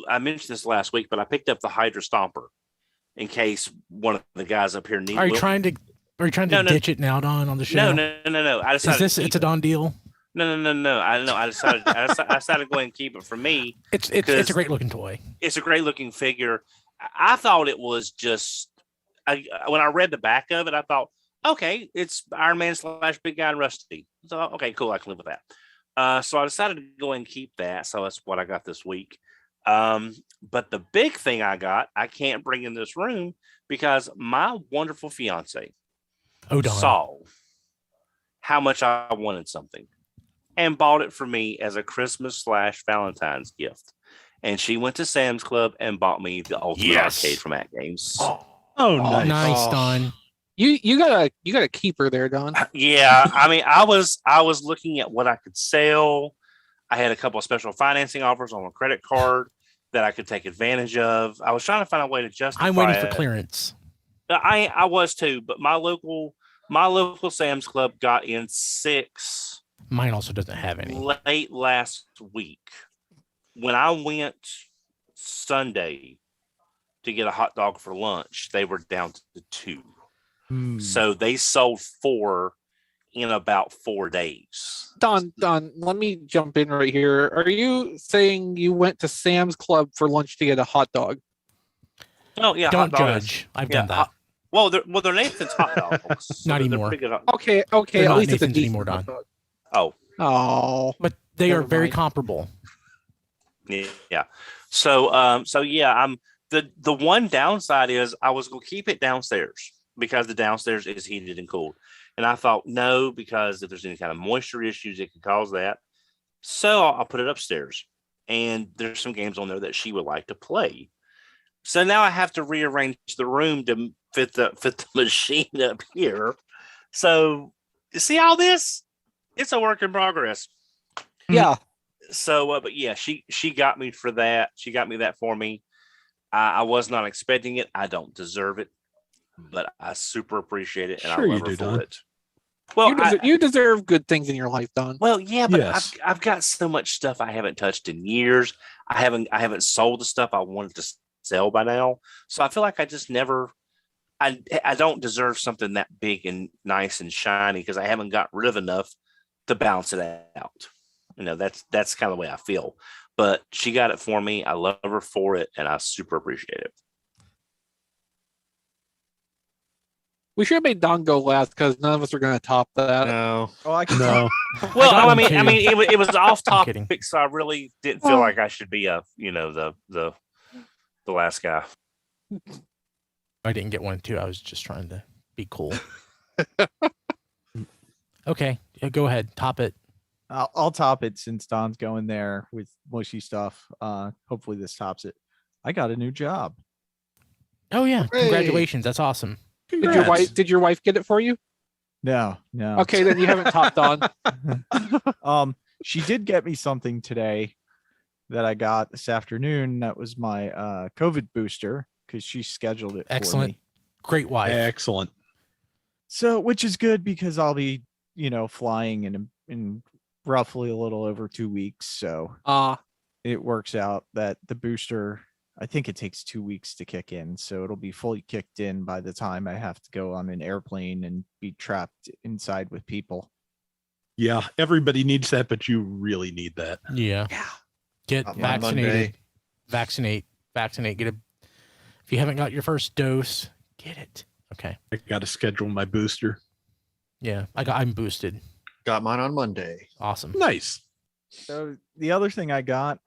Speaker 4: mentioned this last week, but I picked up the Hydra Stomper in case one of the guys up here needs.
Speaker 1: Are you trying to ditch it now, Don, on the show?
Speaker 4: No. I decided
Speaker 1: it's a Don deal?
Speaker 4: No. I decided to go ahead and keep it for me.
Speaker 1: It's a great looking toy.
Speaker 4: It's a great looking figure. I thought it was just, when I read the back of it, I thought, okay, it's Iron Man / Big Guy and Rusty. So okay, cool, I can live with that. So I decided to go ahead and keep that. So that's what I got this week. But the big thing I got, I can't bring in this room because my wonderful fiance saw how much I wanted something and bought it for me as a Christmas / Valentine's gift. And she went to Sam's Club and bought me the Ultimate Arcade from At Games.
Speaker 3: Oh, nice.
Speaker 1: Nice, Don.
Speaker 2: You gotta keep her there, Don.
Speaker 4: Yeah, I mean, I was looking at what I could sell. I had a couple of special financing offers on a credit card that I could take advantage of. I was trying to find a way to justify.
Speaker 1: I'm waiting for clearance.
Speaker 4: I was too, but my local Sam's Club got in 6.
Speaker 1: Mine also doesn't have any.
Speaker 4: Late last week, when I went Sunday to get a hot dog for lunch, they were down to 2. So they sold 4 in about 4 days.
Speaker 2: Don, let me jump in right here. Are you saying you went to Sam's Club for lunch to get a hot dog?
Speaker 4: Oh yeah,
Speaker 1: don't judge. I've done that.
Speaker 4: Well, they're Nathan's hot dogs. So
Speaker 1: Not anymore.
Speaker 2: Okay.
Speaker 1: They're
Speaker 2: At
Speaker 1: not
Speaker 2: least it's a
Speaker 1: Nathan's
Speaker 2: decent
Speaker 1: anymore,
Speaker 2: hot
Speaker 1: Don.
Speaker 2: dog. Oh,
Speaker 1: But they
Speaker 2: Never
Speaker 1: are very
Speaker 2: mind.
Speaker 1: comparable.
Speaker 4: Yeah. So yeah, I'm the one downside is I was gonna keep it downstairs because the downstairs is heated and cooled. And I thought, no, because if there's any kind of moisture issues, it could cause that. So I'll put it upstairs. And there's some games on there that she would like to play. So now I have to rearrange the room to fit the machine up here. So you see all this? It's a work in progress.
Speaker 2: yeah.
Speaker 4: So, but yeah, she got me for that. She got me that for me. I was not expecting it. I don't deserve it, but I super appreciate it, and
Speaker 3: Sure
Speaker 4: I
Speaker 3: you
Speaker 4: love her
Speaker 3: do,
Speaker 4: for
Speaker 3: Don.
Speaker 4: it. Well,
Speaker 2: You deserve good things in your life, Don.
Speaker 4: well, yeah, but
Speaker 3: Yes.
Speaker 4: I've got so much stuff I haven't touched in years. I haven't sold the stuff I wanted to sell by now, so I feel like I just never. I don't deserve something that big and nice and shiny because I haven't got rid of enough to balance it out. You know, that's kind of the way I feel. But she got it for me. I love her for it, and I super appreciate it.
Speaker 2: We should have made Don go last because none of us are going to top that.
Speaker 5: No.
Speaker 6: Oh, I can
Speaker 3: No.
Speaker 4: Well,
Speaker 1: got
Speaker 4: I
Speaker 1: one
Speaker 4: mean,
Speaker 1: too.
Speaker 4: it was off
Speaker 1: I'm kidding.
Speaker 4: topic, so I really didn't feel like I should be the last guy.
Speaker 1: I didn't get one too. I was just trying to be cool. Okay, yeah, go ahead. Top it.
Speaker 6: I'll top it since Don's going there with mushy stuff. Hopefully this tops it. I got a new job.
Speaker 1: Oh yeah,
Speaker 5: Hooray.
Speaker 1: congratulations. That's awesome.
Speaker 2: Did your wife get it for you?
Speaker 6: No.
Speaker 2: Okay, then you haven't topped Don.
Speaker 6: She did get me something today that I got this afternoon. That was my COVID booster because she scheduled it
Speaker 1: Excellent.
Speaker 6: for me.
Speaker 1: Great wife.
Speaker 3: Excellent.
Speaker 6: So, which is good because I'll be, flying in roughly a little over 2 weeks. So it works out that the booster, I think it takes 2 weeks to kick in. So it'll be fully kicked in by the time I have to go on an airplane and be trapped inside with people.
Speaker 3: Yeah, everybody needs that, but you really need that.
Speaker 1: Yeah. Get
Speaker 5: Not my
Speaker 1: vaccinated.
Speaker 5: Monday.
Speaker 1: Vaccinate. Get a. If you haven't got your first dose, get it. Okay.
Speaker 3: I got to schedule my booster.
Speaker 1: Yeah, I'm boosted.
Speaker 5: Got mine on Monday.
Speaker 1: Awesome.
Speaker 3: Nice.
Speaker 6: So the other thing I got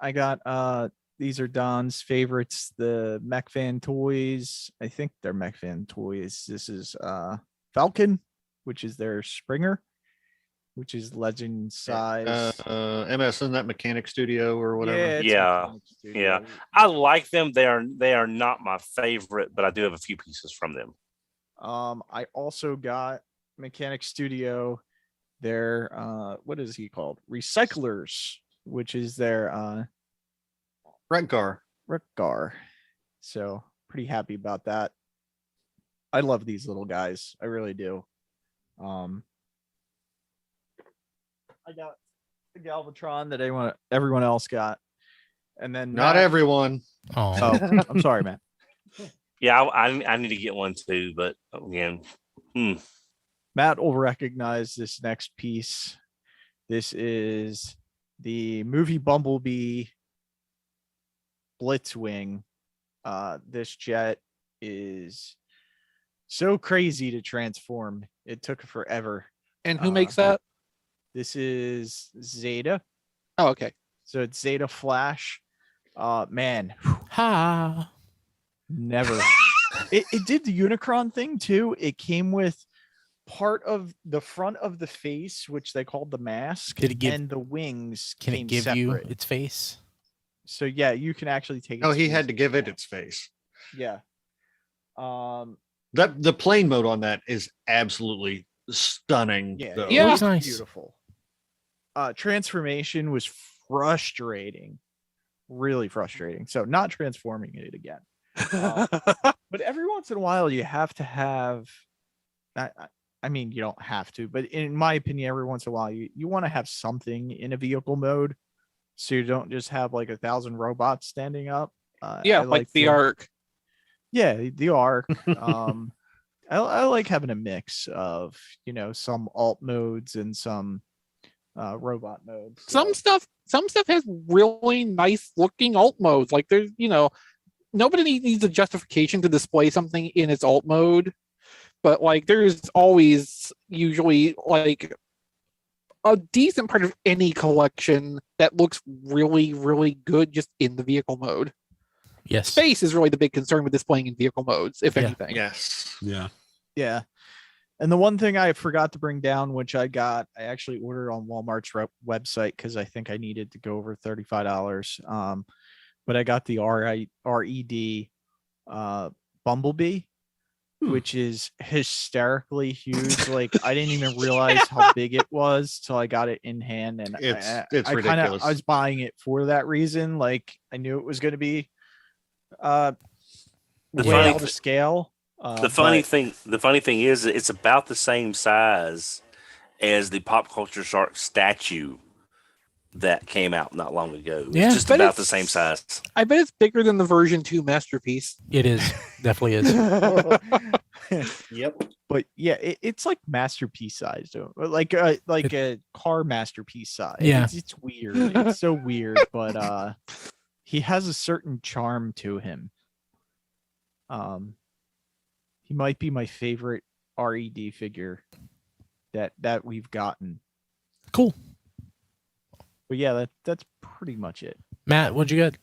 Speaker 6: these are Don's favorites, the Mech Fan toys. I think they're Mech Fan toys. This is Falcon, which is their Springer, which is legend size.
Speaker 5: MS, isn't that Mechanic Studio or whatever?
Speaker 6: Yeah, it's
Speaker 4: Yeah,
Speaker 6: Mechanic Studio.
Speaker 4: yeah. I like them. They are not my favorite, but I do have a few pieces from them.
Speaker 6: I also got Mechanic Studio, their what is he called? Recyclers, which is their
Speaker 5: Rengar.
Speaker 6: Rekgar. So pretty happy about that. I love these little guys. I really do. I got the Galvatron that everyone else got. And then
Speaker 5: Not
Speaker 6: Matt-
Speaker 5: everyone.
Speaker 1: Oh,
Speaker 6: I'm sorry, man.
Speaker 4: Yeah, I need to get one too, but again,
Speaker 6: Matt will recognize this next piece. This is the movie Bumblebee Blitzwing. This jet is so crazy to transform. It took forever.
Speaker 2: And who makes that?
Speaker 6: This is Zeta.
Speaker 2: Oh, okay.
Speaker 6: So it's Zeta Flash. Man,
Speaker 1: ha.
Speaker 6: never. it did the Unicron thing too. It came with part of the front of the face, which they called the mask,
Speaker 1: Did it give-
Speaker 6: and the wings
Speaker 1: Can
Speaker 6: came
Speaker 1: it give
Speaker 6: separate.
Speaker 1: you its face?
Speaker 6: So yeah, you can actually take.
Speaker 5: Oh,
Speaker 6: its
Speaker 5: he
Speaker 6: face
Speaker 5: had to give it
Speaker 6: off.
Speaker 5: its face.
Speaker 6: Yeah.
Speaker 5: That the plane mode on that is absolutely stunning.
Speaker 6: Yeah.
Speaker 5: though.
Speaker 2: Yeah.
Speaker 1: Looks nice.
Speaker 6: Beautiful. Transformation was frustrating. Really frustrating. So not transforming it again. But every once in a while you have to have I mean, you don't have to, but in my opinion, every once in a while you want to have something in a vehicle mode, so you don't just have like 1,000 robots standing up.
Speaker 2: Yeah,
Speaker 6: I
Speaker 2: like the Arc.
Speaker 6: Yeah, the Arc. I like having a mix of, some alt modes and some robot modes.
Speaker 2: Some stuff has really nice looking alt modes. Like there's, nobody needs a justification to display something in its alt mode, but like there's always usually like a decent part of any collection that looks really, really good just in the vehicle mode.
Speaker 1: Yes.
Speaker 2: Space is really the big concern with displaying in vehicle modes, if
Speaker 1: Yeah.
Speaker 2: anything.
Speaker 5: Yes.
Speaker 3: Yeah.
Speaker 6: Yeah. And the one thing I forgot to bring down, which I actually ordered on Walmart's website because I think I needed to go over $35. But I got the RED Bumblebee, which is hysterically huge. Like I didn't even realize how big it was till I got it in hand, and
Speaker 5: It's
Speaker 6: I
Speaker 5: ridiculous.
Speaker 6: I was buying it for that reason. Like I knew it was going to be way
Speaker 4: funny
Speaker 6: out of scale.
Speaker 4: the funny thing is it's about the same size as the Pop Culture Shark statue that came out not long ago.
Speaker 1: Yeah.
Speaker 4: It's just
Speaker 2: But
Speaker 4: about the
Speaker 2: it's-
Speaker 4: same size.
Speaker 2: I bet it's bigger than the version 2 Masterpiece.
Speaker 1: It is. Definitely is.
Speaker 5: Yep.
Speaker 6: But yeah, it's like masterpiece size, like a car masterpiece size.
Speaker 1: Yeah.
Speaker 6: It's weird. It's so weird, but he has a certain charm to him. He might be my favorite RED figure that we've gotten.
Speaker 1: Cool.
Speaker 6: But yeah, that's pretty much it.
Speaker 1: Matt, what'd you get?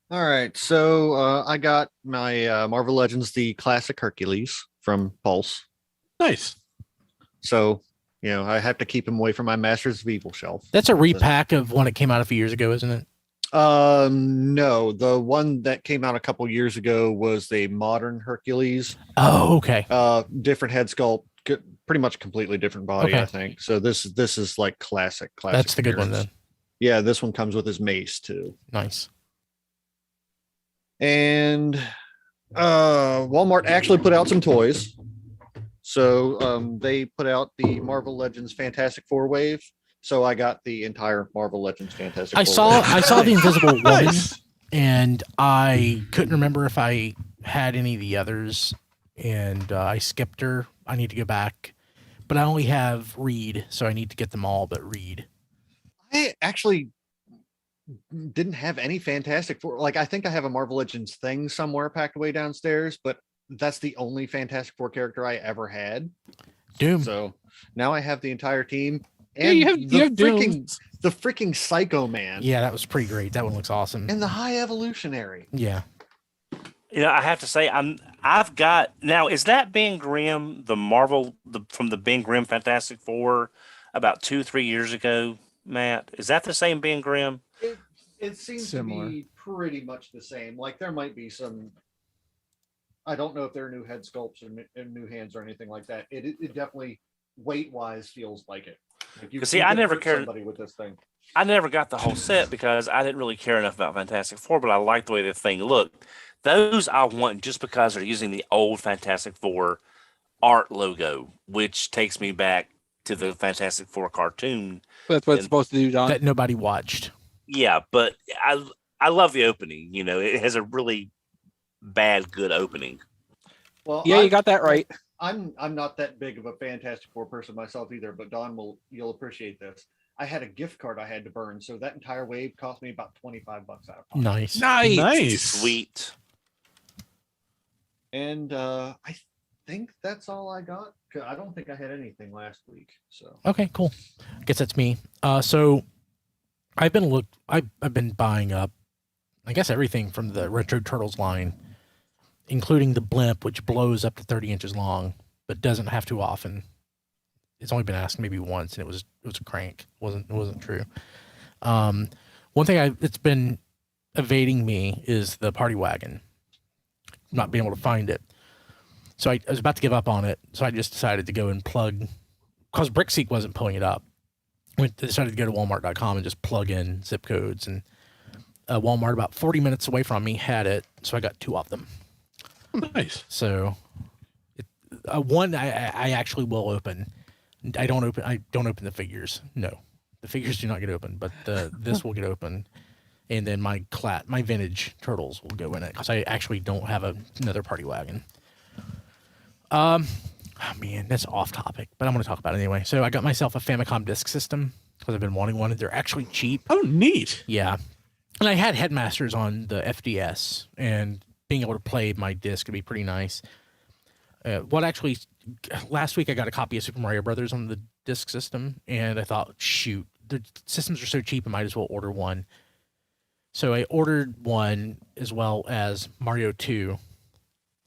Speaker 5: All right. So I got my Marvel Legends, the classic Hercules from Pulse.
Speaker 3: Nice.
Speaker 5: So, I have to keep him away from my Masters of Evil shelf.
Speaker 1: That's a repack of one that came out a few years ago, isn't it?
Speaker 5: No, the one that came out a couple years ago was the modern Hercules.
Speaker 1: Oh, okay.
Speaker 5: Different head sculpt, pretty much completely different body,
Speaker 1: Okay.
Speaker 5: I think. So this is like classic.
Speaker 1: That's the good one
Speaker 5: appearance.
Speaker 1: then.
Speaker 5: Yeah, this one comes with his mace too.
Speaker 1: Nice.
Speaker 5: And Walmart actually put out some toys. So they put out the Marvel Legends Fantastic Four wave. So I got the entire Marvel Legends Fantastic
Speaker 1: I
Speaker 5: Four
Speaker 1: saw
Speaker 5: wave.
Speaker 1: the Invisible Woman,
Speaker 3: Nice.
Speaker 1: and I couldn't remember if I had any of the others, and I skipped her. I need to go back, but I only have Reed, so I need to get them all. But Reed.
Speaker 5: I actually didn't have any Fantastic Four. Like I think I have a Marvel Legends thing somewhere packed away downstairs, but that's the only Fantastic Four character I ever had.
Speaker 1: Doom.
Speaker 5: So now I have the entire team.
Speaker 2: Yeah,
Speaker 5: And
Speaker 2: you have Doom.
Speaker 5: the freaking Psycho Man.
Speaker 1: Yeah, that was pretty great. That one looks awesome.
Speaker 5: And the High Evolutionary.
Speaker 1: Yeah.
Speaker 4: I have to say, I've got now. Is that Ben Grimm, the Marvel from the Ben Grimm Fantastic Four about 2-3 years ago? Matt, is that the same Ben Grimm?
Speaker 5: It seems
Speaker 6: Similar.
Speaker 5: to be pretty much the same. Like there might be some. I don't know if there are new head sculpts or new hands or anything like that. It definitely weight wise feels like it. Like you,
Speaker 4: See,
Speaker 5: you
Speaker 4: I
Speaker 5: could
Speaker 4: never
Speaker 5: hurt
Speaker 4: cared-
Speaker 5: somebody with this thing.
Speaker 4: I never got the whole set because I didn't really care enough about Fantastic Four, but I like the way the thing looked. Those I want just because they're using the old Fantastic Four art logo, which takes me back to the Fantastic Four cartoon.
Speaker 2: That's what it's
Speaker 4: And-
Speaker 2: supposed to do, Don.
Speaker 1: That nobody watched.
Speaker 4: Yeah, but I love the opening. It has a really bad good opening.
Speaker 5: Well,
Speaker 2: Yeah, you got that right.
Speaker 5: I'm not that big of a Fantastic Four person myself either, but Don you'll appreciate this. I had a gift card I had to burn, so that entire wave cost me about $25 out of pocket.
Speaker 1: Nice.
Speaker 3: Nice.
Speaker 4: Sweet.
Speaker 5: And I think that's all I got. 'Cause I don't think I had anything last week. So
Speaker 1: Okay, cool. Guess that's me. So I've been buying up, I guess, everything from the Retro Turtles line, including the blimp, which blows up to 30 inches long, but doesn't have to often. It's only been asked maybe once, and it was a crank. It wasn't true. One thing it's been evading me is the party wagon. Not being able to find it. So I was about to give up on it. So I just decided to go and plug, because BrickSeek wasn't pulling it up. Decided to go to Walmart.com and just plug in zip codes. And Walmart, about 40 minutes away from me, had it. So I got 2 of them.
Speaker 3: Nice.
Speaker 1: So one I actually will open. I don't open the figures. No, the figures do not get open, but this will get open. And then my vintage turtles will go in it because I actually don't have another party wagon. Oh man, that's off topic, but I'm going to talk about it anyway. So I got myself a Famicom disk system because I've been wanting one. They're actually cheap.
Speaker 3: Oh, neat.
Speaker 1: Yeah. And I had Headmasters on the FDS, and being able to play my disc would be pretty nice. Last week I got a copy of Super Mario Brothers on the disc system, and I thought, shoot, the systems are so cheap, I might as well order one. So I ordered one as well as Mario 2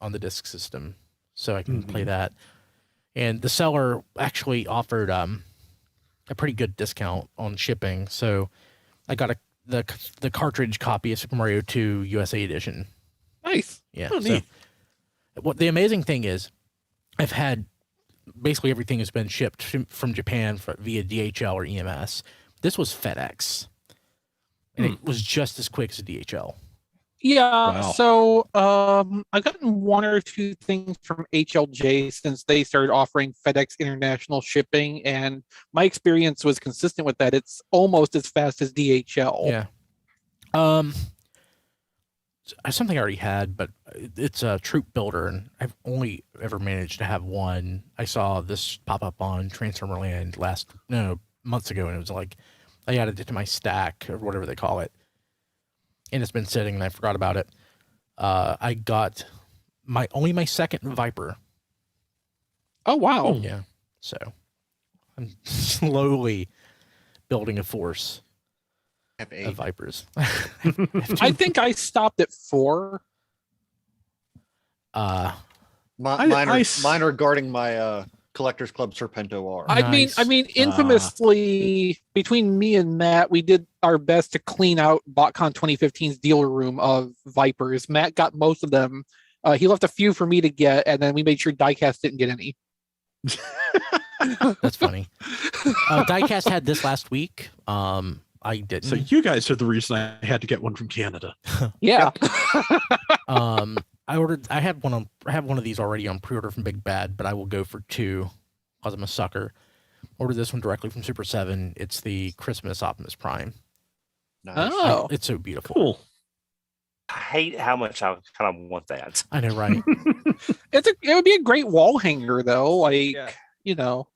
Speaker 1: on the disc system, so I can play that. And the seller actually offered a pretty good discount on shipping, so I got the cartridge copy of Super Mario 2 USA Edition.
Speaker 2: Nice.
Speaker 1: Yeah.
Speaker 3: Oh,
Speaker 1: so
Speaker 3: neat.
Speaker 1: what the amazing thing is, I've had basically everything has been shipped from Japan via DHL or EMS. This was FedEx, and it was just as quick as a DHL.
Speaker 2: Yeah.
Speaker 3: Wow.
Speaker 2: So I've gotten 1 or 2 things from HLJ since they started offering FedEx international shipping, and my experience was consistent with that. It's almost as fast as DHL.
Speaker 1: Yeah. Something I already had, but it's a troop builder, and I've only ever managed to have one. I saw this pop up on Transformerland months ago, and it was like I added it to my stack or whatever they call it, and it's been sitting, and I forgot about it. I got my second Viper.
Speaker 2: Oh wow.
Speaker 1: Yeah, so I'm slowly building a force
Speaker 5: I have
Speaker 1: of
Speaker 5: 8.
Speaker 1: Vipers.
Speaker 2: I think I stopped at 4.
Speaker 5: Mine are guarding my Collectors Club Serpento R.
Speaker 1: Nice.
Speaker 2: I mean, infamously, between me and Matt, we did our best to clean out BotCon 2015's dealer room of Vipers. Matt got most of them. He left a few for me to get, and then we made sure Diecast didn't get any.
Speaker 1: That's funny. Diecast had this last week. I didn't.
Speaker 3: So you guys are the reason I had to get one from Canada.
Speaker 2: Yeah.
Speaker 1: I have one of these already on pre-order from Big Bad, but I will go for 2 because I'm a sucker. Ordered this one directly from Super 7. It's the Christmas Optimus Prime.
Speaker 5: Nice.
Speaker 2: Oh.
Speaker 1: It's so beautiful.
Speaker 3: Cool.
Speaker 4: I hate how much I kind of want that.
Speaker 1: I know, right?
Speaker 2: It would be a great wall hanger, though. Like,
Speaker 6: Yeah.
Speaker 2: you know,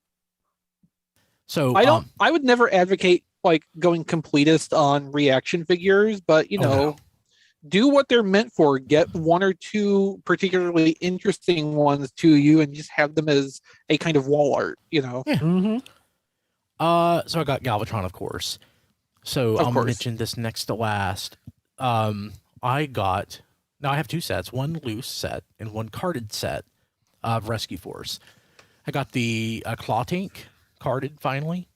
Speaker 1: So
Speaker 2: I would never advocate like going completist on reaction figures, but you
Speaker 1: Oh,
Speaker 2: know,
Speaker 1: no.
Speaker 2: do what they're meant for. Get one or two particularly interesting ones to you, and just have them as a kind of wall art.
Speaker 1: Yeah.
Speaker 3: Mm-hmm.
Speaker 1: So I got Galvatron, of course. So
Speaker 2: Of
Speaker 1: I'll
Speaker 2: course.
Speaker 1: mention this next to last. I have two sets, one loose set and one carded set of Rescue Force. I got the Claw Tank carded finally,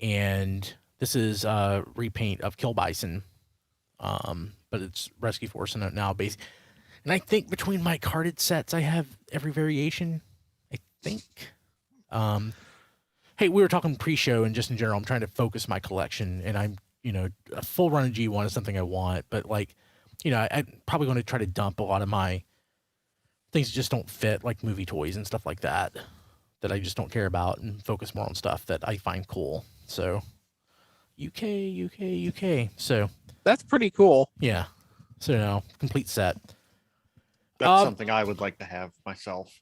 Speaker 1: and this is a repaint of Kill Bison, but it's Rescue Force and now base. And I think between my carded sets, I have every variation. I think. Hey, we were talking pre-show and just in general, I'm trying to focus my collection, and I'm, a full run of G1 is something I want, but like, I'm probably going to try to dump a lot of my things that just don't fit, like movie toys and stuff like that I just don't care about, and focus more on stuff that I find cool. So UK. So
Speaker 2: That's pretty cool.
Speaker 1: yeah. So now complete set.
Speaker 5: That's something I would like to have myself.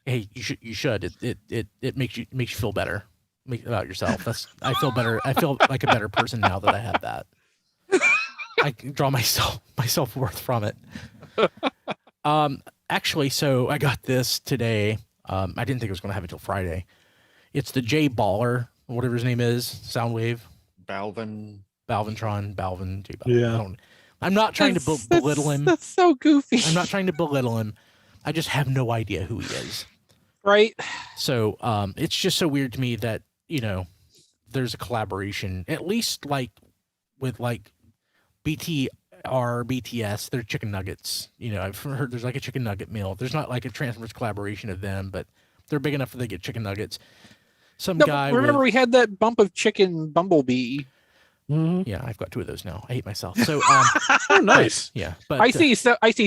Speaker 1: Hey, you should. It makes you feel better about yourself. I feel better. I feel like a better person now that I have that. I can draw my self-worth from it. Actually, so I got this today. I didn't think I was going to have it till Friday. It's the J Baller, whatever his name is, Soundwave, Balvin, J Balvin.
Speaker 3: Yeah.
Speaker 1: I'm not trying to belittle him.
Speaker 2: That's so goofy.
Speaker 1: I'm not trying to belittle him. I just have no idea who he is.
Speaker 2: Right.
Speaker 1: So it's just so weird to me that, there's a collaboration, at least like with like BTR, BTS, they're chicken nuggets. I've heard there's like a chicken nugget meal. There's not like a Transformers collaboration of them, but they're big enough that they get chicken nuggets.
Speaker 2: Remember we had that bump of chicken Bumblebee.
Speaker 3: Mm-hmm.
Speaker 1: Yeah, I've got two of those now. I hate myself. So
Speaker 3: Oh, nice.
Speaker 1: yeah, but
Speaker 2: I see.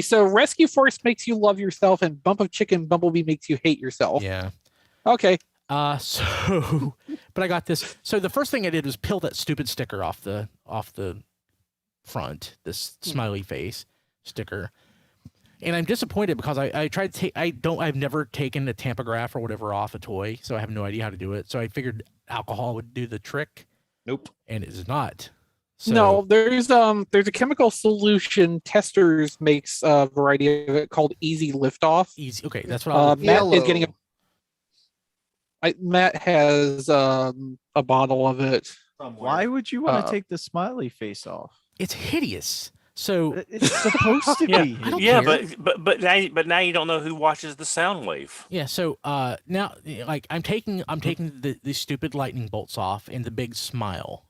Speaker 2: So Rescue Force makes you love yourself, and Bump of Chicken Bumblebee makes you hate yourself.
Speaker 1: yeah.
Speaker 2: Okay.
Speaker 1: But I got this. So the first thing I did was peel that stupid sticker off the front, this smiley face sticker. And I'm disappointed because I tried to take, I've never taken a tampograph or whatever off a toy, so I have no idea how to do it. So I figured alcohol would do the trick.
Speaker 5: Nope.
Speaker 1: And it is not. So,
Speaker 2: No, there's a chemical solution Testers makes a variety of it called Easy Liftoff.
Speaker 1: Easy. Okay, that's what I'll
Speaker 2: Matt is getting Matt has a bottle of it.
Speaker 6: Why would you want to take the smiley face off?
Speaker 1: It's hideous. So
Speaker 6: It's supposed to
Speaker 4: Yeah.
Speaker 6: be.
Speaker 1: I don't
Speaker 4: Yeah,
Speaker 1: care.
Speaker 4: but now you don't know who watches the sound wave.
Speaker 1: yeah, so now like I'm taking the stupid lightning bolts off and the big smile,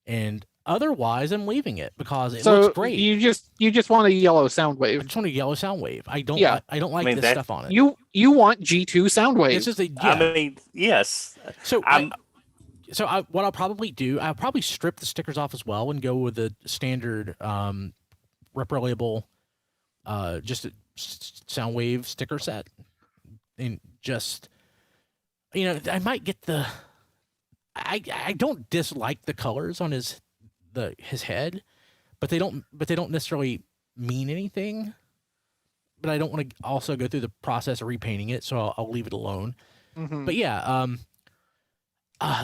Speaker 1: and otherwise I'm leaving it because it looks great.
Speaker 2: You just want a yellow sound
Speaker 1: I
Speaker 2: wave.
Speaker 1: just want a yellow sound wave. I don't
Speaker 2: Yeah.
Speaker 1: I don't like
Speaker 4: I mean,
Speaker 1: this
Speaker 4: that-
Speaker 1: stuff on it.
Speaker 2: You want G2 sound wave.
Speaker 1: It's just a
Speaker 4: I mean, yes.
Speaker 1: so
Speaker 4: I'm-
Speaker 1: what I'll probably do, I'll probably strip the stickers off as well and go with the standard repro-label just a sound wave sticker set, and just I might get the I don't dislike the colors on his head, but they don't necessarily mean anything. But I don't want to also go through the process of repainting it, so I'll leave it alone.
Speaker 2: Mhm.
Speaker 1: But yeah,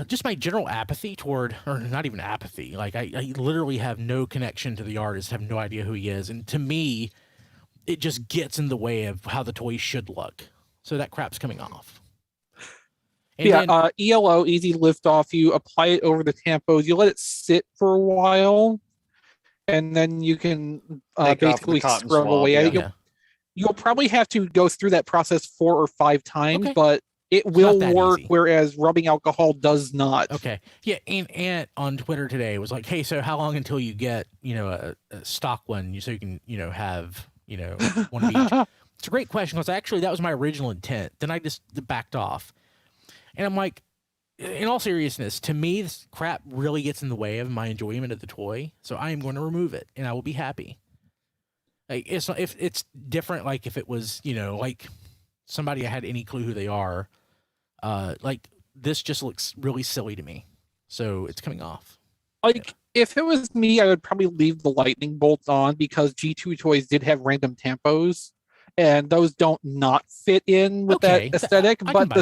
Speaker 1: just my general apathy toward, or not even apathy, like I literally have no connection to the artist, have no idea who he is, and to me, it just gets in the way of how the toy should look. So that crap's coming off. And
Speaker 2: yeah,
Speaker 1: then-
Speaker 2: ELO, Easy Liftoff. You apply it over the tampos. You let it sit for a while, and then you can
Speaker 5: Take off the
Speaker 2: basically
Speaker 5: cotton
Speaker 2: scrub
Speaker 5: swab,
Speaker 2: away.
Speaker 5: yeah.
Speaker 1: yeah.
Speaker 2: You'll probably have to go through that process 4 or 5 times,
Speaker 1: Okay.
Speaker 2: but it
Speaker 1: not
Speaker 2: will
Speaker 1: that
Speaker 2: work.
Speaker 1: easy.
Speaker 2: Whereas rubbing alcohol does not.
Speaker 1: Okay. Yeah, and Ant on Twitter today was like, "Hey, so how long until you get, a stock one, so you can, have, one of each?" It's a great question because actually that was my original intent. Then I just backed off, and I'm like, in all seriousness, to me, this crap really gets in the way of my enjoyment of the toy. So I am going to remove it, and I will be happy. Like it's not, if it's different, like if it was, like somebody I had any clue who they are. Like this just looks really silly to me, so it's coming off.
Speaker 2: Like if it was me, I would probably leave the lightning bolts on because G2 toys did have random tampos, and those don't not fit in with
Speaker 1: Okay,
Speaker 2: that aesthetic.
Speaker 1: I can
Speaker 2: but
Speaker 1: buy
Speaker 2: the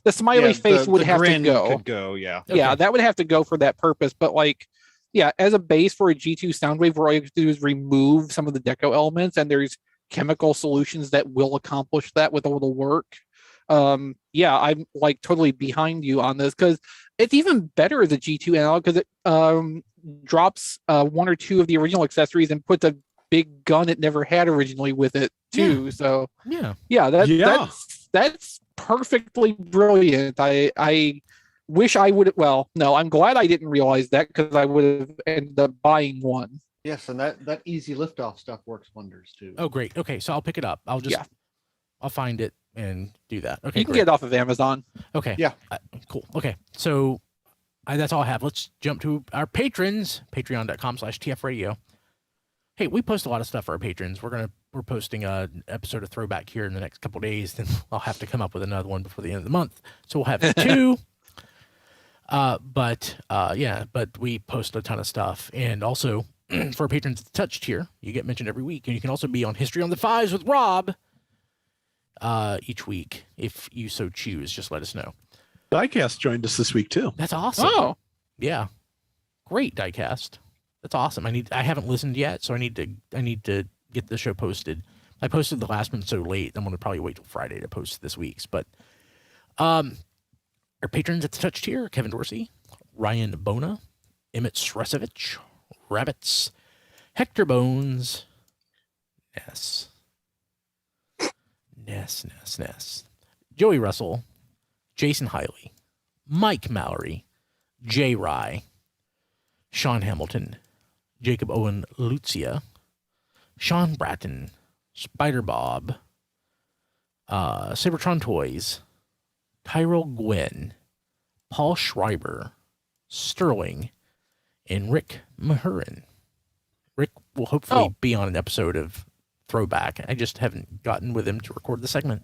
Speaker 1: that.
Speaker 2: smiley face would have to
Speaker 5: grin
Speaker 2: go.
Speaker 5: Could go, yeah.
Speaker 2: Yeah,
Speaker 1: Okay.
Speaker 2: that would have to go for that purpose. But like yeah, as a base for a G2 Soundwave, where all you have to do is remove some of the deco elements, and there's chemical solutions that will accomplish that with a little work. Yeah, I'm like totally behind you on this, because it's even better as a G2 analog, because it drops one or two of the original accessories and puts a big gun it never had originally with it too. So
Speaker 1: Yeah.
Speaker 2: that's perfectly brilliant. I wish I would. Well, no, I'm glad I didn't realize that, because I would have ended up buying one.
Speaker 5: Yes, and that easy liftoff stuff works wonders too.
Speaker 1: Oh, great. Okay, so I'll pick it up. I'll find it and do that. Okay,
Speaker 2: You can
Speaker 1: great.
Speaker 2: get it off of Amazon.
Speaker 1: Okay.
Speaker 5: Yeah.
Speaker 1: Cool. Okay. So that's all I have. Let's jump to our patrons, patreon.com/tfradio. Hey, we post a lot of stuff for our patrons. We're posting an episode of Throwback here in the next couple of days. Then I'll have to come up with another one before the end of the month. So we'll have two. But we post a ton of stuff. And also for our patrons at the Touch tier, you get mentioned every week. And you can also be on History on the Fives with Rob each week if you so choose. Just let us know.
Speaker 3: Diecast joined us this week too.
Speaker 1: That's awesome.
Speaker 2: Oh,
Speaker 1: Yeah. Great, Diecast. That's awesome. I haven't listened yet, so I need to get the show posted. I posted the last one so late, I'm gonna probably wait till Friday to post this week's. But our patrons at the Touch tier: Kevin Dorsey, Ryan Bona, Emmett Sresevich, Rabbits, Hector Bones, Ness, Joey Russell, Jason Hiley, Mike Mallory, Jay Rye, Sean Hamilton, Jacob Owen Lucia, Sean Bratton, Spider Bob, Cybertron Toys, Tyrell Gwynn, Paul Schreiber, Sterling, and Rick Mahurin. Rick will hopefully be on an episode of Throwback. I just haven't gotten with him to record the segment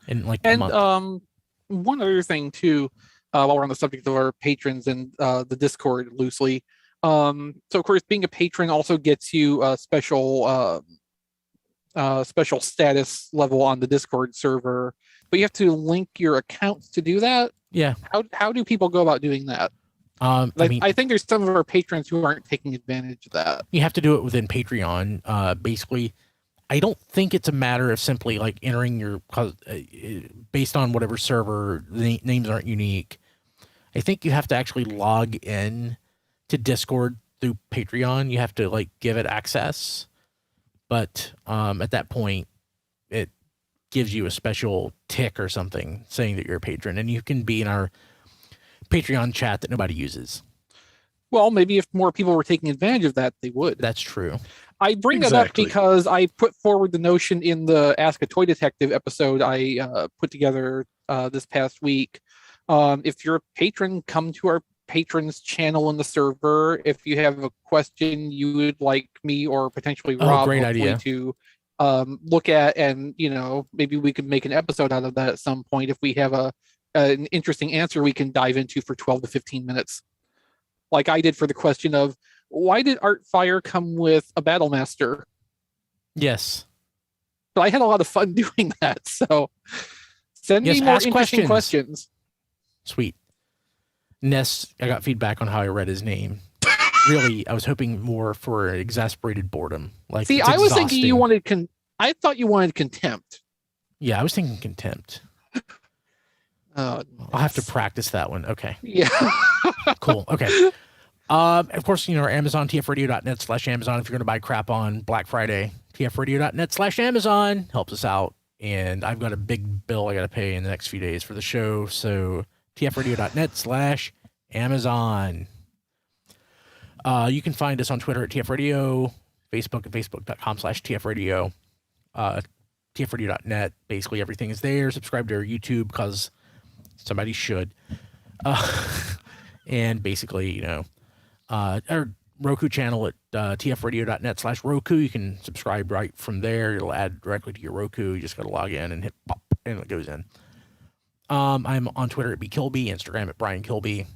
Speaker 1: in like a month.
Speaker 2: One other thing too, while we're on the subject of our patrons and the Discord loosely. So of course, being a patron also gets you a special status level on the Discord server, but you have to link your accounts to do that.
Speaker 1: Yeah.
Speaker 2: How do people go about doing that? I think there's some of our patrons who aren't taking advantage of that.
Speaker 1: You have to do it within Patreon. Basically, I don't think it's a matter of simply like entering your based on whatever server, the names aren't unique. I think you have to actually log in to Discord through Patreon. You have to like give it access, but at that point, it gives you a special tick or something saying that you're a patron, and you can be in our Patreon chat that nobody uses.
Speaker 2: Well, maybe if more people were taking advantage of that, they would.
Speaker 1: That's true.
Speaker 2: I bring that up because I put forward the notion in the Ask a Toy Detective episode I put together this past week. If you're a patron, come to our patrons channel in the server. If you have a question you would like me or potentially Rob
Speaker 1: great idea.
Speaker 2: to look at, and maybe we could make an episode out of that at some point. If we have an interesting answer we can dive into for 12 to 15 minutes. Like I did for the question of, why did Artfire come with a Battle Master?
Speaker 1: Yes.
Speaker 2: But I had a lot of fun doing that. So send me more interesting questions.
Speaker 1: Sweet. Ness, I got feedback on how I read his name. Really, I was hoping more for exasperated boredom. Like,
Speaker 2: see, I was thinking you wanted I thought you wanted contempt.
Speaker 1: Yeah, I was thinking contempt.
Speaker 2: Oh,
Speaker 1: I'll have to practice that one. Okay.
Speaker 2: Yeah.
Speaker 1: Cool. Okay. Of course, our Amazon, tfradio.net/Amazon. If you're going to buy crap on Black Friday, tfradio.net/Amazon helps us out. And I've got a big bill I got to pay in the next few days for the show. So tfradio.net/Amazon. You can find us on Twitter at tfradio, Facebook at facebook.com/tfradio, tfradio.net. Basically, everything is there. Subscribe to our YouTube because somebody should. And basically, our Roku channel at tfradio.net/Roku. You can subscribe right from there. It'll add directly to your Roku. You just got to log in and hit pop, and it goes in. I'm on Twitter at bkilby, Instagram at Brian Kilby.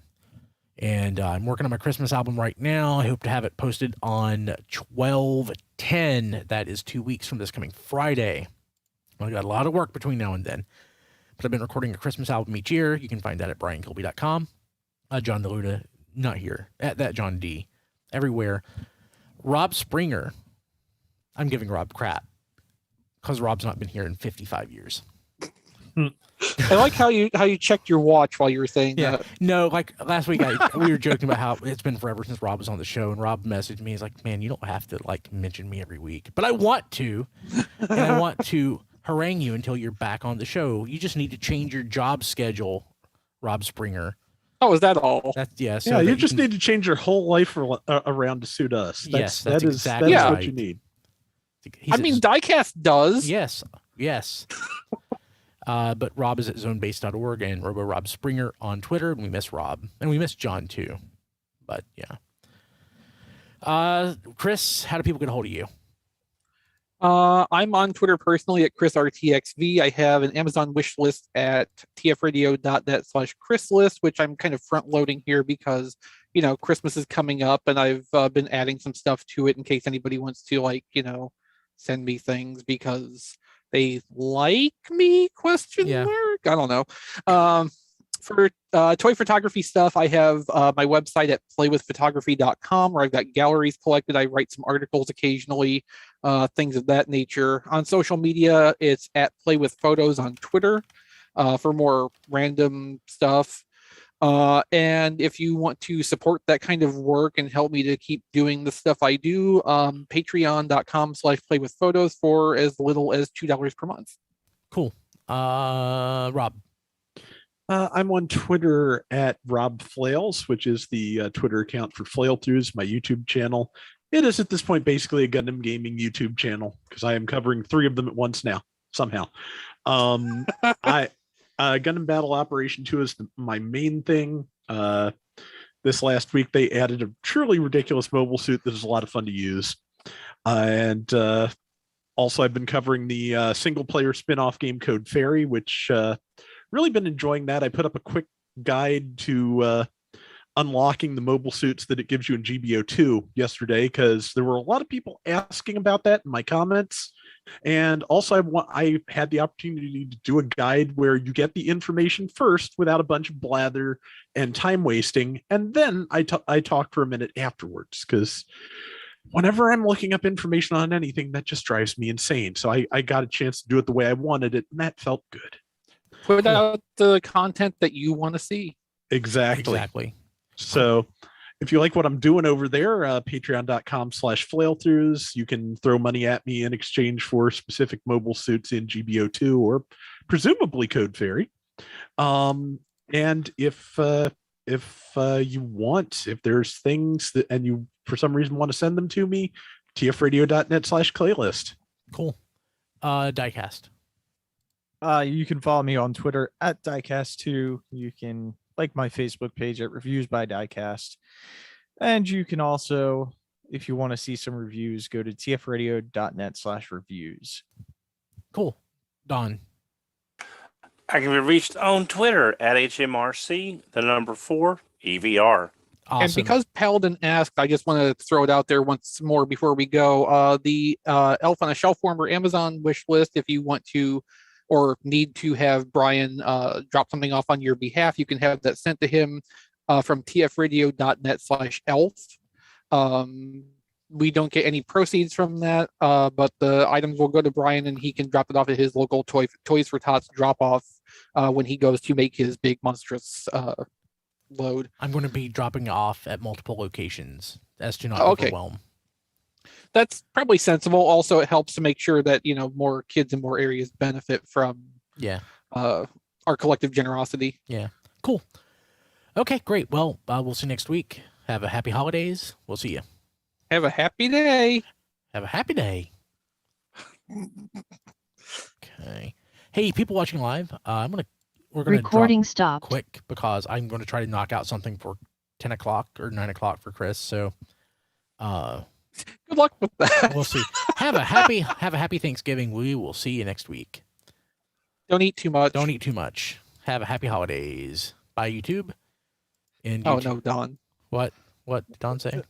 Speaker 1: And I'm working on my Christmas album right now. I hope to have it posted on 12/10. That is 2 weeks from this coming Friday. I've got a lot of work between now and then. But I've been recording a Christmas album each year. You can find that at briankilby.com. John DeLuda, not here. At that John D. everywhere. Rob Springer. I'm giving Rob crap because Rob's not been here in 55 years.
Speaker 2: I like how you checked your watch while you were saying that.
Speaker 1: No, like last week we were joking about how it's been forever since Rob was on the show, and Rob messaged me. He's like, "Man, you don't have to like mention me every week, but I want to, and I want to harangue you until you're back on the show. You just need to change your job schedule, Rob Springer."
Speaker 2: Oh, is that all?
Speaker 1: That's so
Speaker 3: yeah,
Speaker 1: that
Speaker 3: you just
Speaker 1: can-
Speaker 3: need to change your whole life around to suit us.
Speaker 1: Yes,
Speaker 3: That
Speaker 1: that's
Speaker 3: is
Speaker 1: exactly
Speaker 3: what
Speaker 1: right.
Speaker 3: you need.
Speaker 1: he's
Speaker 2: I mean, Diecast does.
Speaker 1: yes. But Rob is at zonebase.org and Robo Rob Springer on Twitter, and we miss Rob, and we miss John too. But yeah. Chris, how do people get a hold of you?
Speaker 2: I'm on Twitter personally at ChrisRTXV. I have an Amazon wish list at tfradio.net/ChrisList, which I'm kind of front loading here because, Christmas is coming up and I've been adding some stuff to it in case anybody wants to send me things because they like me,
Speaker 1: Yeah.
Speaker 2: mark. I don't know. For toy photography stuff, I have my website at playwithphotography.com where I've got galleries collected. I write some articles occasionally, things of that nature. On social media, it's at playwithphotos on Twitter for more random stuff. And if you want to support that kind of work and help me to keep doing the stuff I do, patreon.com/playwithphotos for as little as $2 per month.
Speaker 1: Cool. Rob.
Speaker 3: I'm on Twitter at Rob Flails, which is the Twitter account for Flail Throughs, my YouTube channel. It is at this point basically a Gundam Gaming YouTube channel because I am covering 3 of them at once now, somehow. Gundam Battle Operation 2 is my main thing. This last week, they added a truly ridiculous mobile suit that is a lot of fun to use. And also, I've been covering the single-player spin-off game Code Fairy, which really been enjoying that. I put up a quick guide to unlocking the mobile suits that it gives you in GBO2 yesterday because there were a lot of people asking about that in my comments. And also, I had the opportunity to do a guide where you get the information first without a bunch of blather and time wasting, and then I talk for a minute afterwards because whenever I'm looking up information on anything, that just drives me insane. So I got a chance to do it the way I wanted it, and that felt good.
Speaker 2: Put out the content that you want to see.
Speaker 3: Exactly. So if you like what I'm doing over there, patreon.com/flailthroughs, you can throw money at me in exchange for specific mobile suits in GBO2 or presumably Code Fairy. And if you want, if there's things that, and you for some reason want to send them to me, tfradio.net/claylist.
Speaker 1: Cool. Diecast.
Speaker 6: You can follow me on Twitter at Diecast2. You can like my Facebook page at Reviews by Diecast. And you can also, if you want to see some reviews, go to tfradio.net/reviews.
Speaker 1: Cool. Don.
Speaker 4: I can be reached on Twitter at HMRC4 EVR.
Speaker 1: Awesome.
Speaker 2: And because Paladin asked, I just want to throw it out there once more before we go. The Elf on a Shelf Warmer Amazon wish list, if you want to or need to have Brian drop something off on your behalf, you can have that sent to him from tfradio.net/elf. We don't get any proceeds from that, but the items will go to Brian and he can drop it off at his local Toys for Tots drop off when he goes to make his big monstrous load.
Speaker 1: I'm going to be dropping off at multiple locations as to not
Speaker 2: Okay.
Speaker 1: overwhelm.
Speaker 2: That's probably sensible. Also, it helps to make sure that more kids in more areas benefit from our collective generosity.
Speaker 1: Yeah. Cool. Okay, great. Well, we'll see you next week. Have a happy holidays. We'll see you.
Speaker 2: Have a happy day.
Speaker 1: Have a happy day. Okay. Hey, people watching live, we're gonna
Speaker 7: Recording
Speaker 1: drop
Speaker 7: stopped.
Speaker 1: quick because I'm going to try to knock out something for 10 o'clock or 9 o'clock for Chris. So,
Speaker 2: Good luck with that.
Speaker 1: we'll see. Have a happy Thanksgiving. We will see you next week.
Speaker 2: Don't eat too much.
Speaker 1: Don't eat too much. Have a happy holidays. Bye, YouTube. And
Speaker 2: Oh
Speaker 1: YouTube.
Speaker 2: no, Don.
Speaker 1: What did Don say?